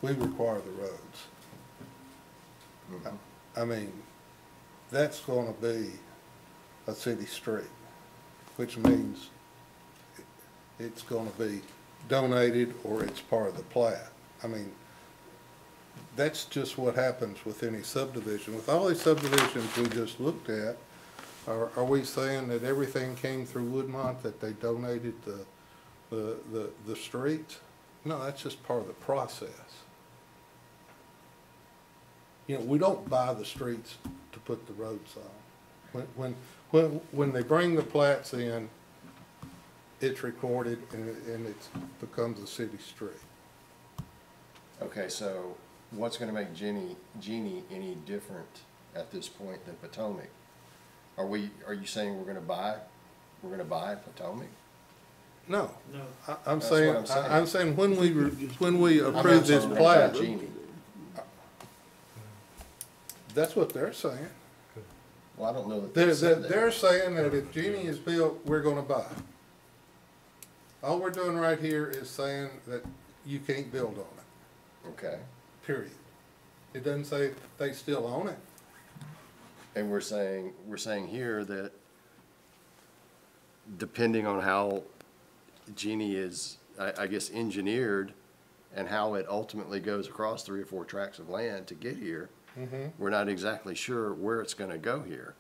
we require the roads. I mean, that's gonna be a city street, which means it's gonna be donated or it's part of the plat. I mean, that's just what happens with any subdivision. With all these subdivisions we just looked at, are we saying that everything came through Woodmont, that they donated the streets? No, that's just part of the process. You know, we don't buy the streets to put the roads on. When they bring the plats in, it's recorded and it becomes a city street. Okay, so what's gonna make Jeannie any different at this point than Potomac? Are you saying we're gonna buy Potomac? No. No. I'm That's saying, what I'm I'm saying when we I'm approve not this talking plat, about Jeannie. that's what they're saying. Well, I don't know that they said that. They're saying that if Jeannie is built, we're gonna buy. All we're doing right here is saying that you can't build on it, Okay, period. It doesn't say they still own it. and we're saying here that depending on how Jeannie is, I guess, engineered and how it ultimately goes across 3 or 4 tracts of land to get here, we're not exactly sure where it's gonna go here.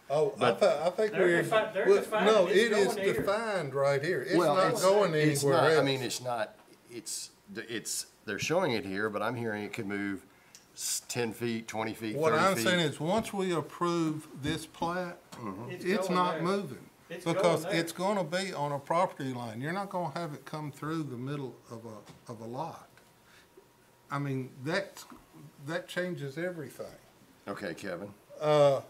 Oh, I think They're we're, defining no, it's it is going here. defined right here. It's Well, not going it's anywhere not, else. I mean, it's not, it's, they're showing it here, but I'm hearing it could move 10 feet, 20 feet, 30 feet. What I'm saying is, once we approve this plat, it's going not there. moving. It's Because going there. it's gonna be on a property line. You're not gonna have it come through the middle of a lot. I mean, that changes everything. Okay, Kevin.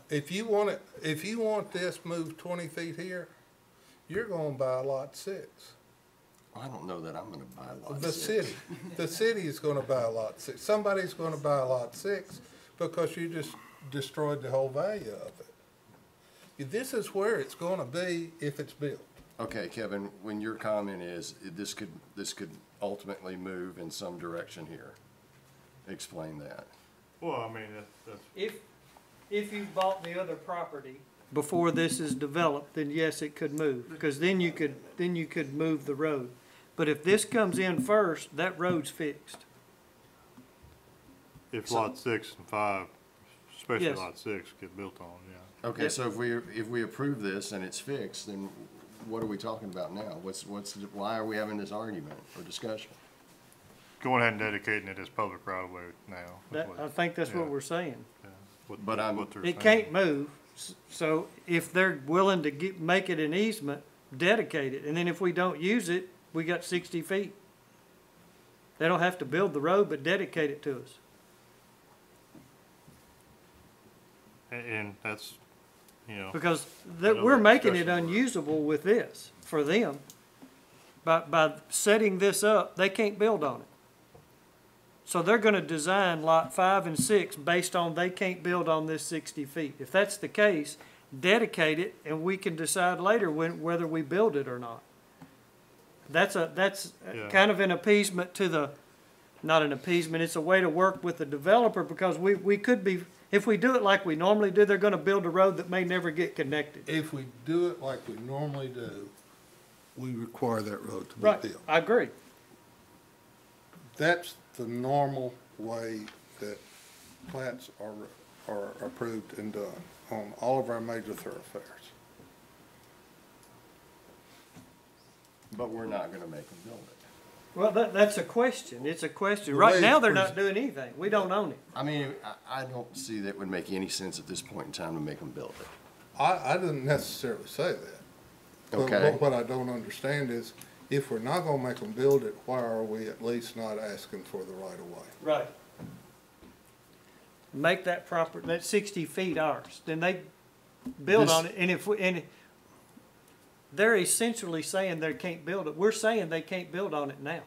If you want this moved 20 feet here, you're gonna buy lot 6. I don't know that I'm gonna buy lot The 6. city is gonna buy lot 6. Somebody's gonna buy lot 6 because you just destroyed the whole value of it. This is where it's gonna be if it's built. Okay, Kevin, when your comment is, this could ultimately move in some direction here. Explain that. Well, I mean, that's. If you bought the other property before this is developed, then yes, it could move, because then you could move the road. But if this comes in first, that road's fixed. If lot 6 and 5, especially Yes. lot 6, get built on, yeah. Okay, Yep. so if we approve this and it's fixed, then what are we talking about now? Why are we having this argument or discussion? Going ahead and dedicating it as public right of way now. That, I think that's what we're saying. But I'm- what they're It saying. can't move, so if they're willing to make it an easement, dedicate it, and then if we don't use it, we got 60 feet. They don't have to build the road, but dedicate it to us. And that's, you know. Because Another we're making it discussion. unusable with this for them. By setting this up, they can't build on it. So they're gonna design lot 5 and 6 based on they can't build on this 60 feet. If that's the case, dedicate it and we can decide later whether we build it or not. That's Yeah. kind of an appeasement to the, not an appeasement, it's a way to work with the developer because we could be, if we do it like we normally do, they're gonna build a road that may never get connected. If we do it like we normally do, we require that road to be Right, built. I agree. That's the normal way that plats are approved and done on all of our major thoroughfares. But we're not gonna make them build it. Well, that's a question. It's a question. The Right way now, it's they're not doing anything. We don't own it. I mean, I don't see that would make any sense at this point in time to make them build it. I didn't necessarily say that. But Okay. what I don't understand is, if we're not gonna make them build it, why are we at least not asking for the right of way? Right. Make that proper, that 60 feet ours. Then they build on it, and they're essentially saying they can't build it. We're saying they can't build on it now.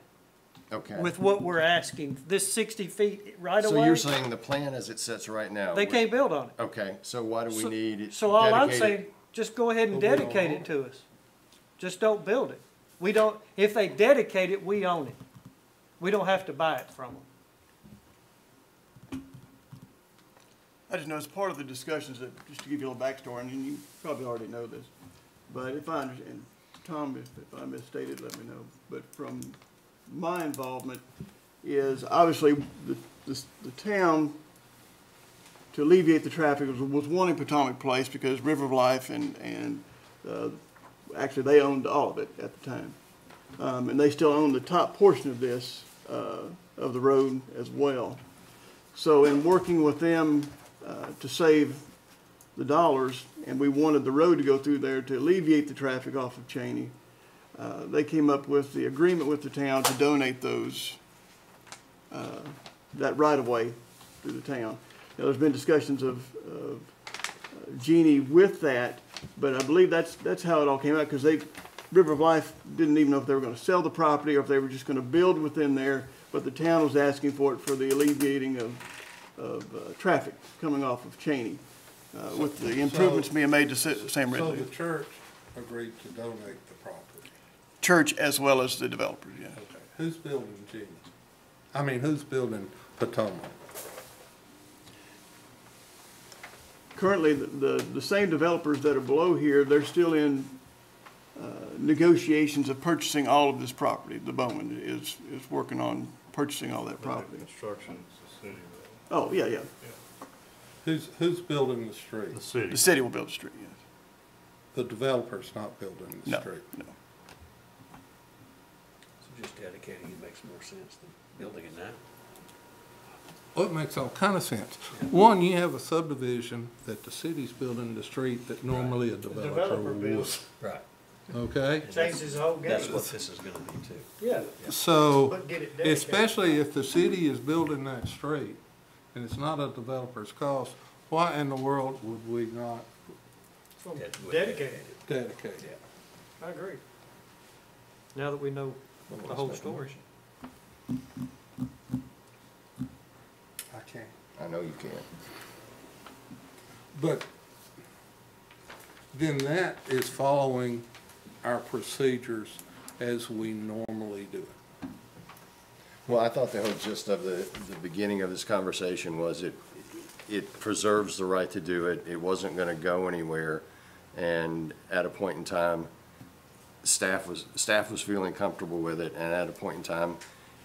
Okay. With what we're asking, this 60 feet right away. So you're saying the plan as it sits right now? They can't build on it. Okay, so why do we So- need it So all I'm dedicated? saying, just go ahead and But we don't dedicate own it to us. Just don't build it. We don't, if they dedicate it, we own it. We don't have to buy it from them. I just know it's part of the discussions that, just to give you a little backstory, and you probably already know this, but if I understand, Tom, if I misstated, let me know, but from my involvement is obviously the town, to alleviate the traffic, was wanting Potomac Place because River of Life and actually they owned all of it at the time. And they still own the top portion of this, of the road as well. So in working with them to save the dollars, and we wanted the road to go through there to alleviate the traffic off of Cheney, they came up with the agreement with the town to donate those, that right-of-way through the town. Now, there's been discussions of Jeannie with that, but I believe that's how it all came out, because River of Life didn't even know if they were gonna sell the property or if they were just gonna build within there, but the town was asking for it for the alleviating of traffic coming off of Cheney, with the improvements being made to Sam So Ridley. the church agreed to donate the property. Church as well as the developers, yeah. Okay. Who's building Genie? I mean, who's building Potomac? Currently, the same developers that are below here, they're still in negotiations of purchasing all of this property. The Bowman is working on purchasing all that property. Construction is the city, though. Oh, yeah. Who's building the street? The city. The city will build the street, yes. The developer's not building the No, street. no. So just dedicating it makes more sense than building it now. Well, it makes all kind of sense. One, you have a subdivision that the city's building the street that normally a developer developer would. builds. Right. Okay? Changes the whole game. That's what this is gonna be too. Yeah. So, But get it dedicated. especially if the city is building that street and it's not a developer's cost, why in the world would we not Dedicated. dedicate it? I agree. Now that we know the whole story. I can't. I know you can. But then that is following our procedures as we normally do it. Well, I thought the whole gist of the beginning of this conversation was it preserves the right to do it. It wasn't gonna go anywhere. And at a point in time, staff was feeling comfortable with it, and at a point in time,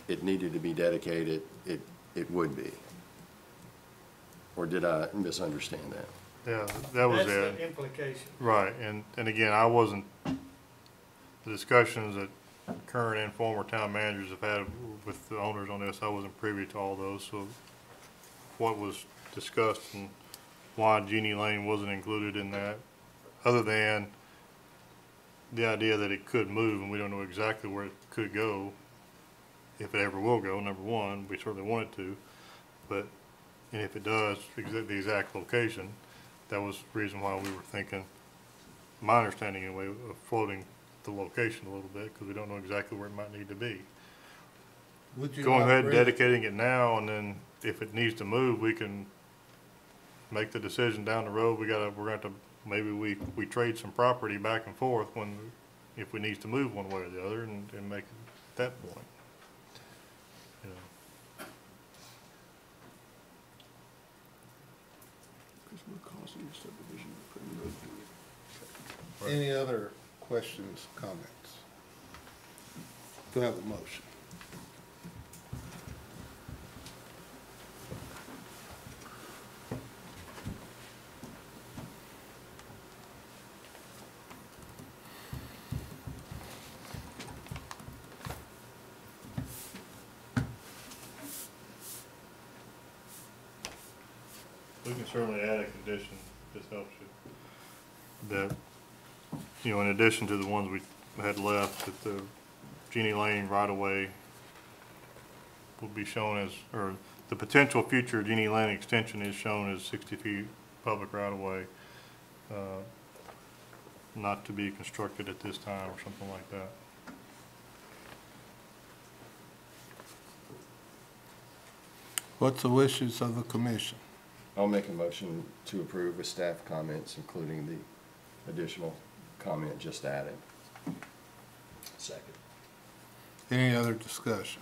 it needed to be dedicated, it would be. Or did I misunderstand that? Yeah, that was That's it. the implication. Right, and again, I wasn't, the discussions that current and former town managers have had with the owners on this, I wasn't privy to all those, so what was discussed and why Jeannie Lane wasn't included in that, other than the idea that it could move and we don't know exactly where it could go, if it ever will go, number one, we certainly want it to, but, and if it does, the exact location, that was the reason why we were thinking, my understanding anyway, of floating the location a little bit, because we don't know exactly where it might need to be. Would you Going not ahead and agree? dedicating it now, and then if it needs to move, we can make the decision down the road. We're gonna have to, maybe we trade some property back and forth if we need to move one way or the other, and make it at that point. You know. Because we're causing the subdivision to put in road through it. Any other questions, comments? Do I have a motion? We can certainly add a condition, if this helps you, that, you know, in addition to the ones we had left, that the Jeannie Lane right-of-way will be shown as, or the potential future Jeannie Lane extension is shown as 60 feet public right-of-way, not to be constructed at this time, or something like that. What's the wishes of the commission? I'll make a motion to approve with staff comments, including the additional comment just added. Second. Any other discussion?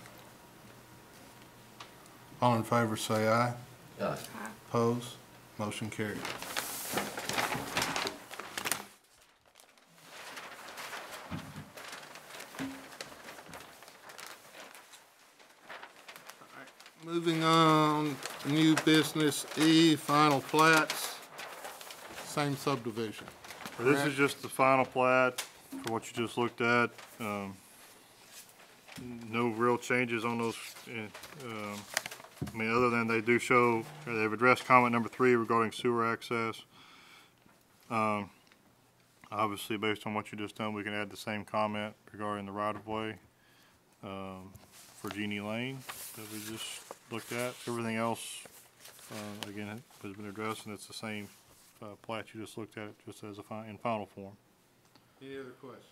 All in favor say aye. Aye. Opposed? Motion carried. Moving on, new business E, final plats, same subdivision. This is just the final plat for what you just looked at. No real changes on those. I mean, other than they do show, they've addressed comment number 3 regarding sewer access. Obviously, based on what you just done, we can add the same comment regarding the right-of-way for Jeannie Lane that we just looked at. Everything else, again, has been addressed, and it's the same plat you just looked at, just as in final form. Any other questions?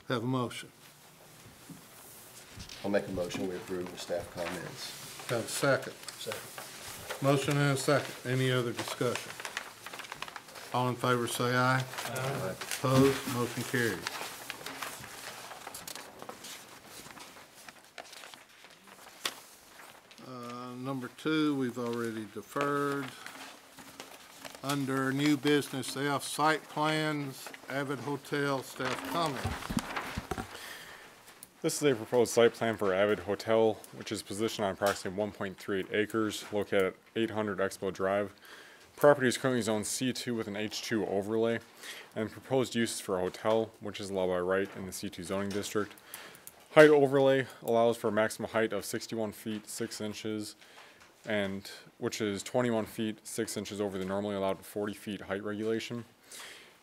Have a motion. I'll make a motion, we approve with staff comments. Have a second. Second. Motion and a second. Any other discussion? All in favor say aye. Aye. Opposed? Motion carried. Number 2, we've already deferred. Under new business F, site plans, Avid Hotel, staff comments. This is a proposed site plan for Avid Hotel, which is positioned on approximately 1.38 acres, located at 800 Expo Drive. Property is currently zoned C2 with an H2 overlay, and proposed use is for a hotel, which is allowed by right in the C2 zoning district. Height overlay allows for a maximum height of 61 feet 6 inches, and which is 21 feet 6 inches over the normally allowed 40 feet height regulation.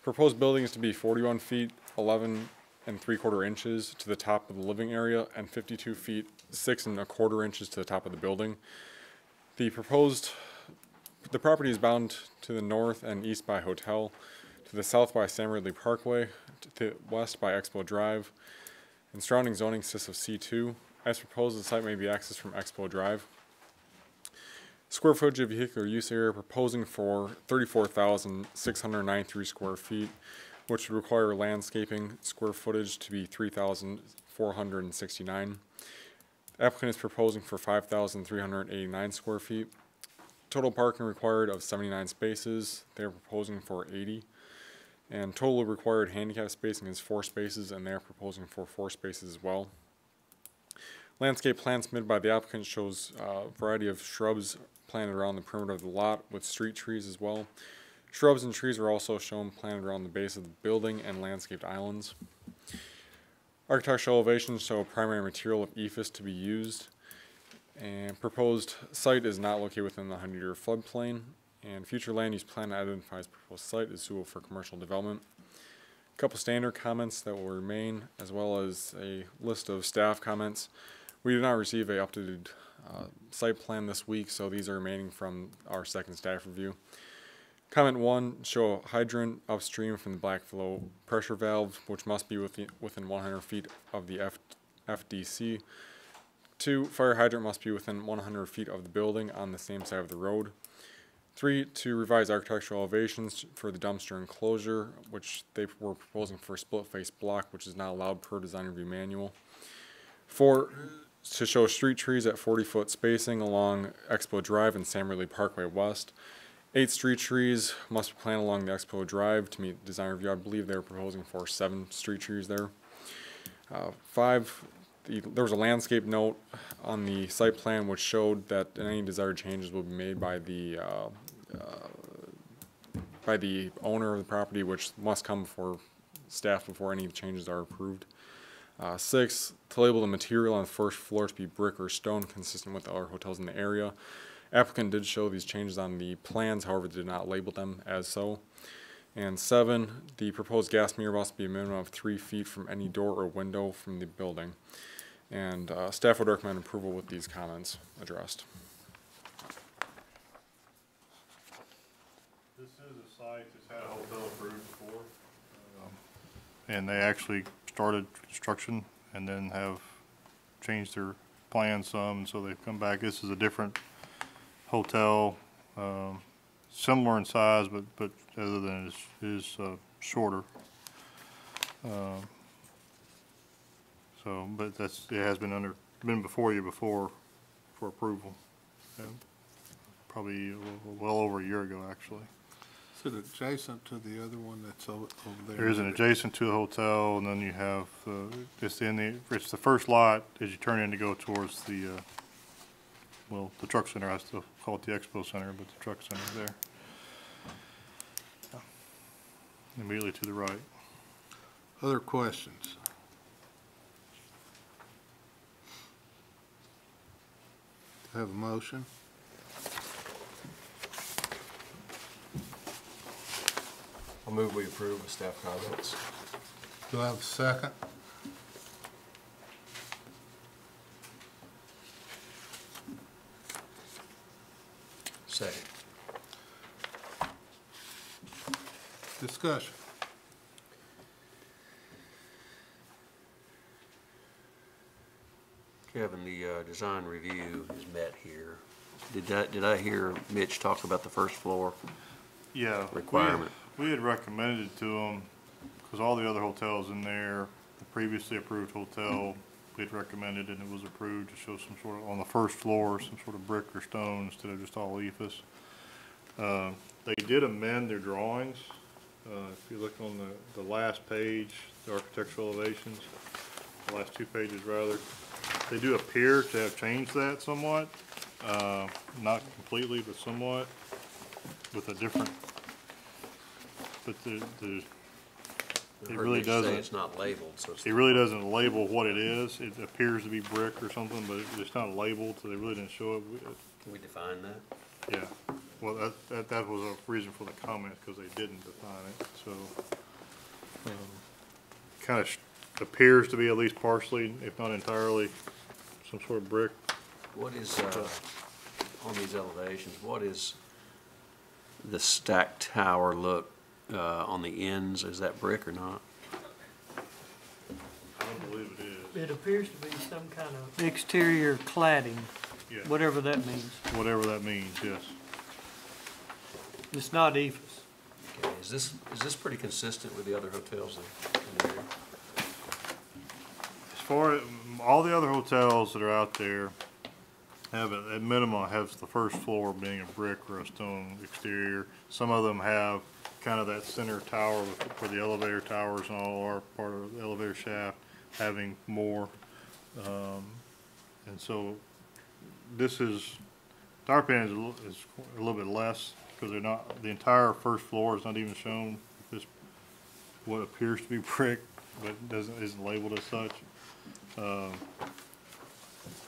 Proposed building is to be 41 feet 11 3/4 inches to the top of the living area and 52 feet 6 1/4 inches to the top of the building. The property is bound to the north and east by hotel, to the south by Sam Ridley Parkway, to the west by Expo Drive, and surrounding zoning consists of C2. As proposed, the site may be accessed from Expo Drive. Square footage of vehicular use area proposing for 34,693 square feet, which would require landscaping square footage to be 3,469. Applicant is proposing for 5,389 square feet. Total parking required of 79 spaces. They are proposing for 80. And total required handicap spacing is 4 spaces, and they are proposing for 4 spaces as well. Landscape plan submitted by the applicant shows a variety of shrubs planted around the perimeter of the lot with street trees as well. Shrubs and trees are also shown planted around the base of the building and landscaped islands. Architectural elevations show primary material of ephes to be used. And proposed site is not located within the 100-year floodplain. And future land use plan identifies proposed site is suitable for commercial development. A couple standard comments that will remain, as well as a list of staff comments. We did not receive a updated site plan this week, so these are remaining from our second staff review. Comment 1, show a hydrant upstream from the backflow pressure valve, which must be within 100 feet of the FDC. 2, fire hydrant must be within 100 feet of the building on the same side of the road. 3, to revise architectural elevations for the dumpster enclosure, which they were proposing for a split face block, which is not allowed per design review manual. 4, to show street trees at 40-foot spacing along Expo Drive and Sam Ridley Parkway West. 8 street trees must be planted along the Expo Drive to meet design review. I believe they're proposing for 7 street trees there. 5, there was a landscape note on the site plan which showed that any desired changes will be made by the owner of the property, which must come before staff before any changes are approved. 6, to label the material on the first floor to be brick or stone consistent with other hotels in the area. Applicant did show these changes on the plans, however did not label them as so. And 7, the proposed gas meter must be a minimum of 3 feet from any door or window from the building. And staff would recommend approval with these comments addressed. This is a site that's had a hotel approved before. And they actually started construction and then have changed their plans some, and so they've come back. This is a different hotel, similar in size, but other than it is shorter. But it has been before you before for approval. Probably well over a year ago, actually. Is it adjacent to the other one that's over there? There is an adjacent to the hotel, and then you have it's the first lot as you turn in to go towards the the truck center. I still call it the Expo Center, but the truck center is there. Immediately to the right. Other questions? Do I have a motion? I'll move we approve with staff comments. Do I have a second? Second. Discussion. Kevin, the design review is met here. Did I hear Mitch talk about the first floor? Yeah. Requirement? We had recommended it to them, because all the other hotels in there, the previously approved hotel, we had recommended and it was approved to show some sort of, on the first floor, some sort of brick or stone instead of just all ephes. They did amend their drawings. If you look on the last page, the architectural elevations, the last 2 pages rather. They do appear to have changed that somewhat, not completely, but somewhat, with a different, but it really doesn't. It's not labeled, so it's. It really doesn't label what it is. It appears to be brick or something, but it's not labeled, so they really didn't show it. Can we define that? Yeah, well, that was a reason for the comment, because they didn't define it, so. Kind of appears to be at least partially, if not entirely, some sort of brick. What is, on these elevations, what is the stacked tower look on the ends? Is that brick or not? I don't believe it is. It appears to be some kind of exterior cladding, Yeah. whatever that means. Whatever that means, yes. It's not EFS. Okay, is this pretty consistent with the other hotels in the area? As far as, all the other hotels that are out there have, at minimum, has the first floor being a brick or a stone exterior. Some of them have kind of that center tower for the elevator towers and all, are part of the elevator shaft, having more. And so this is, our opinion is a little bit less, because they're not, the entire first floor is not even shown. This, what appears to be brick, but isn't labeled as such. You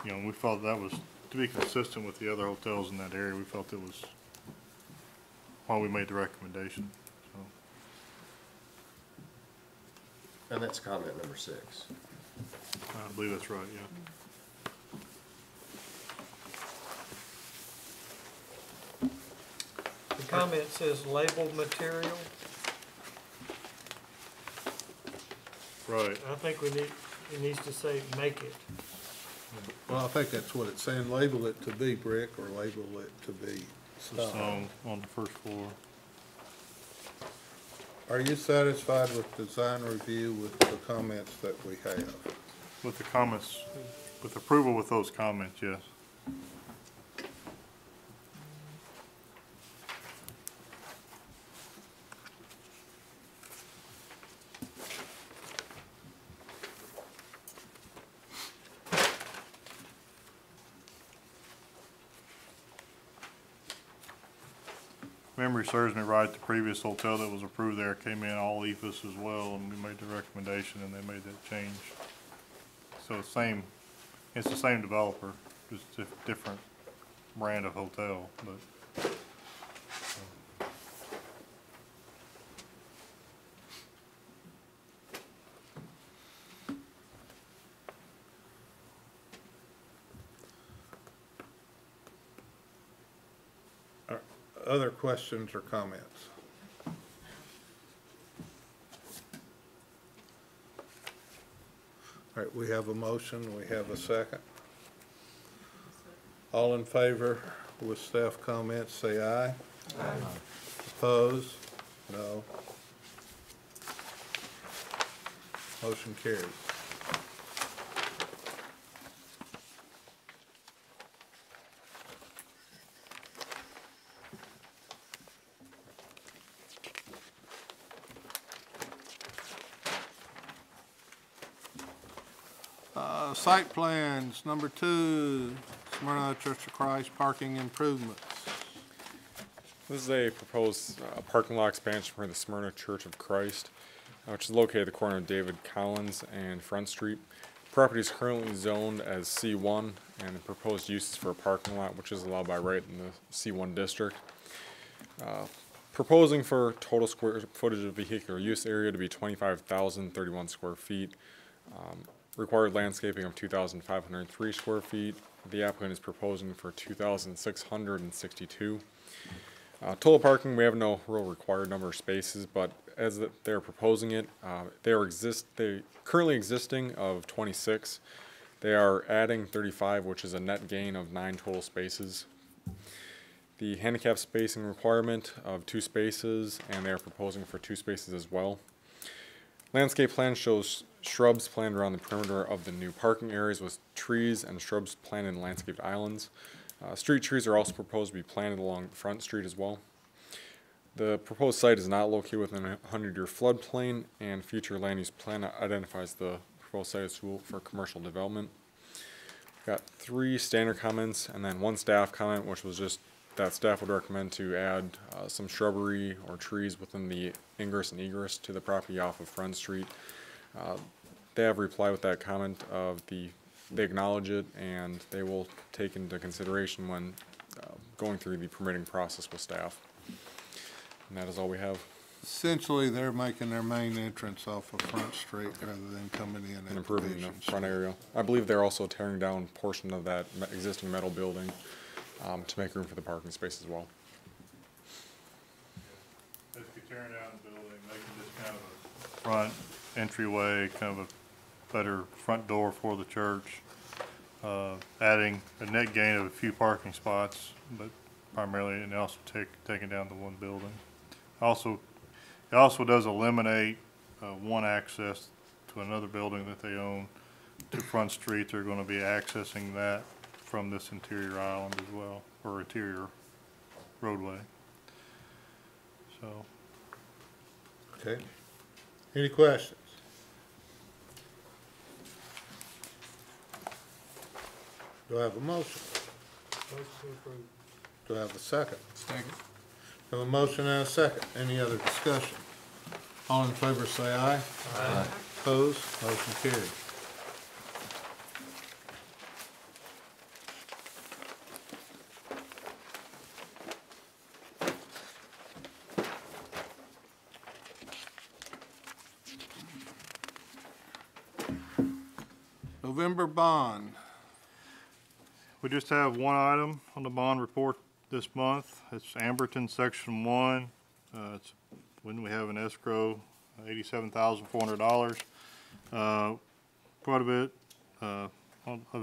know, we felt that was, to be consistent with the other hotels in that area, we felt it was why we made the recommendation, so. And that's comment number 6. I believe that's right, yeah. The comment says labeled material. Right. I think it needs to say make it. Well, I think that's what it's saying, label it to be brick or label it to be stone. On the first floor. Are you satisfied with design review with the comments that we have? With the comments, with approval with those comments, yes. Memory serves me right, the previous hotel that was approved there came in all EFS as well, and we made the recommendation and they made that change. So it's the same developer, just a different brand of hotel, but. Other questions or comments? All right, we have a motion, we have a second. All in favor with staff comments, say aye. Aye. Opposed? No. Motion carries. Site plans, number 2, Smyrna Church of Christ parking improvements. This is a proposed parking lot expansion for the Smyrna Church of Christ, which is located at the corner of David Collins and Front Street. Property is currently zoned as C1, and the proposed use is for a parking lot, which is allowed by right in the C1 district. Proposing for total square footage of vehicular use area to be 25,031 square feet. Required landscaping of 2,503 square feet. The applicant is proposing for 2,662. Total parking, we have no real required number of spaces, but as they're proposing it, they currently existing of 26. They are adding 35, which is a net gain of 9 total spaces. The handicap spacing requirement of 2 spaces, and they are proposing for 2 spaces as well. Landscape plan shows shrubs planted around the perimeter of the new parking areas with trees and shrubs planted in landscaped islands. Street trees are also proposed to be planted along Front Street as well. The proposed site is not located within a 100-year floodplain, and future land use plan identifies the proposed site is suitable for commercial development. Got 3 standard comments and then 1 staff comment, which was just that staff would recommend to add some shrubbery or trees within the ingress and egress to the property off of Front Street. They have replied with that comment of they acknowledge it and they will take into consideration when going through the permitting process with staff. And that is all we have. Essentially, they're making their main entrance off of Front Street rather than coming in And at improving the Division front Street. area. I believe they're also tearing down a portion of that existing metal building to make room for the parking space as well. Basically tearing down the building, making this kind of a front entryway, kind of a better front door for the church. Adding a net gain of a few parking spots, but primarily, and also taking down the one building. It also does eliminate one access to another building that they own to Front Street. They're going to be accessing that from this interior island as well, or interior roadway. So. Okay. Any questions? Do I have a motion? Motion to approve. Do I have a second? Second. Have a motion and a second. Any other discussion? All in favor say aye. Aye. Opposed? Motion carried. November bond. We just have one item on the bond report this month. It's Amberton Section 1. It's when we have an escrow, $87,400. Quite a bit of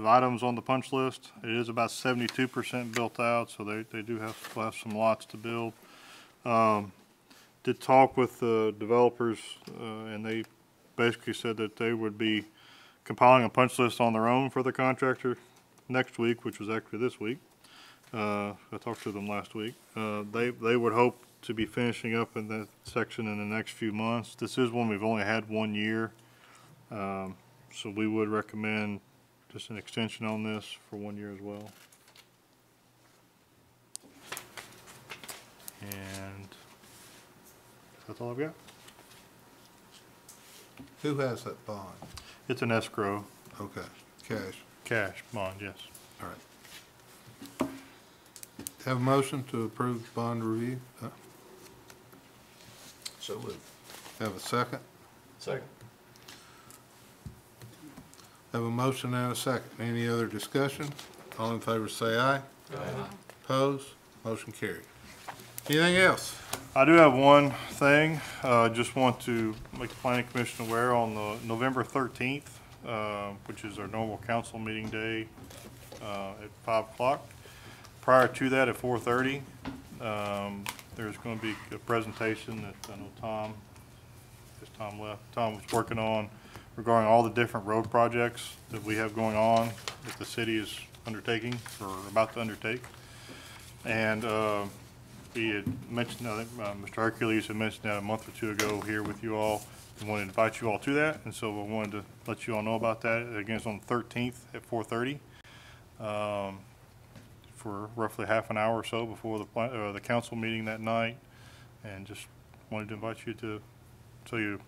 items on the punch list. It is about 72% built out, so they do still have some lots to build. Did talk with the developers, and they basically said that they would be compiling a punch list on their own for the contractor next week, which was actually this week. I talked to them last week. They would hope to be finishing up in that section in the next few months. This is one we've only had 1 year, so we would recommend just an extension on this for 1 year as well. And that's all I've got. Who has that bond? It's an escrow. Okay, cash. Cash bond, yes. All right. Have a motion to approve bond review? So moved. Have a second? Second. Have a motion and a second. Any other discussion? All in favor say aye. Aye. Opposed? Motion carried. Anything else? I do have one thing. Just want to make the planning commission aware on the November 13th, which is our normal council meeting day, at 5 o'clock. Prior to that, at 4:30, there's going to be a presentation that I know Tom left. Tom was working on regarding all the different road projects that we have going on that the city is undertaking or about to undertake. And he had mentioned, I think Mr. Hercules had mentioned that a month or two ago here with you all. We wanted to invite you all to that, and so I wanted to let you all know about that. Again, it's on the 13th at 4:30. For roughly half an hour or so before the council meeting that night, and just wanted to invite you so you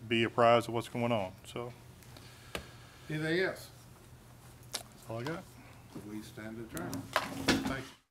be apprised of what's going on. So, Anything else? that's all I got. We stand adjourned. Thank you.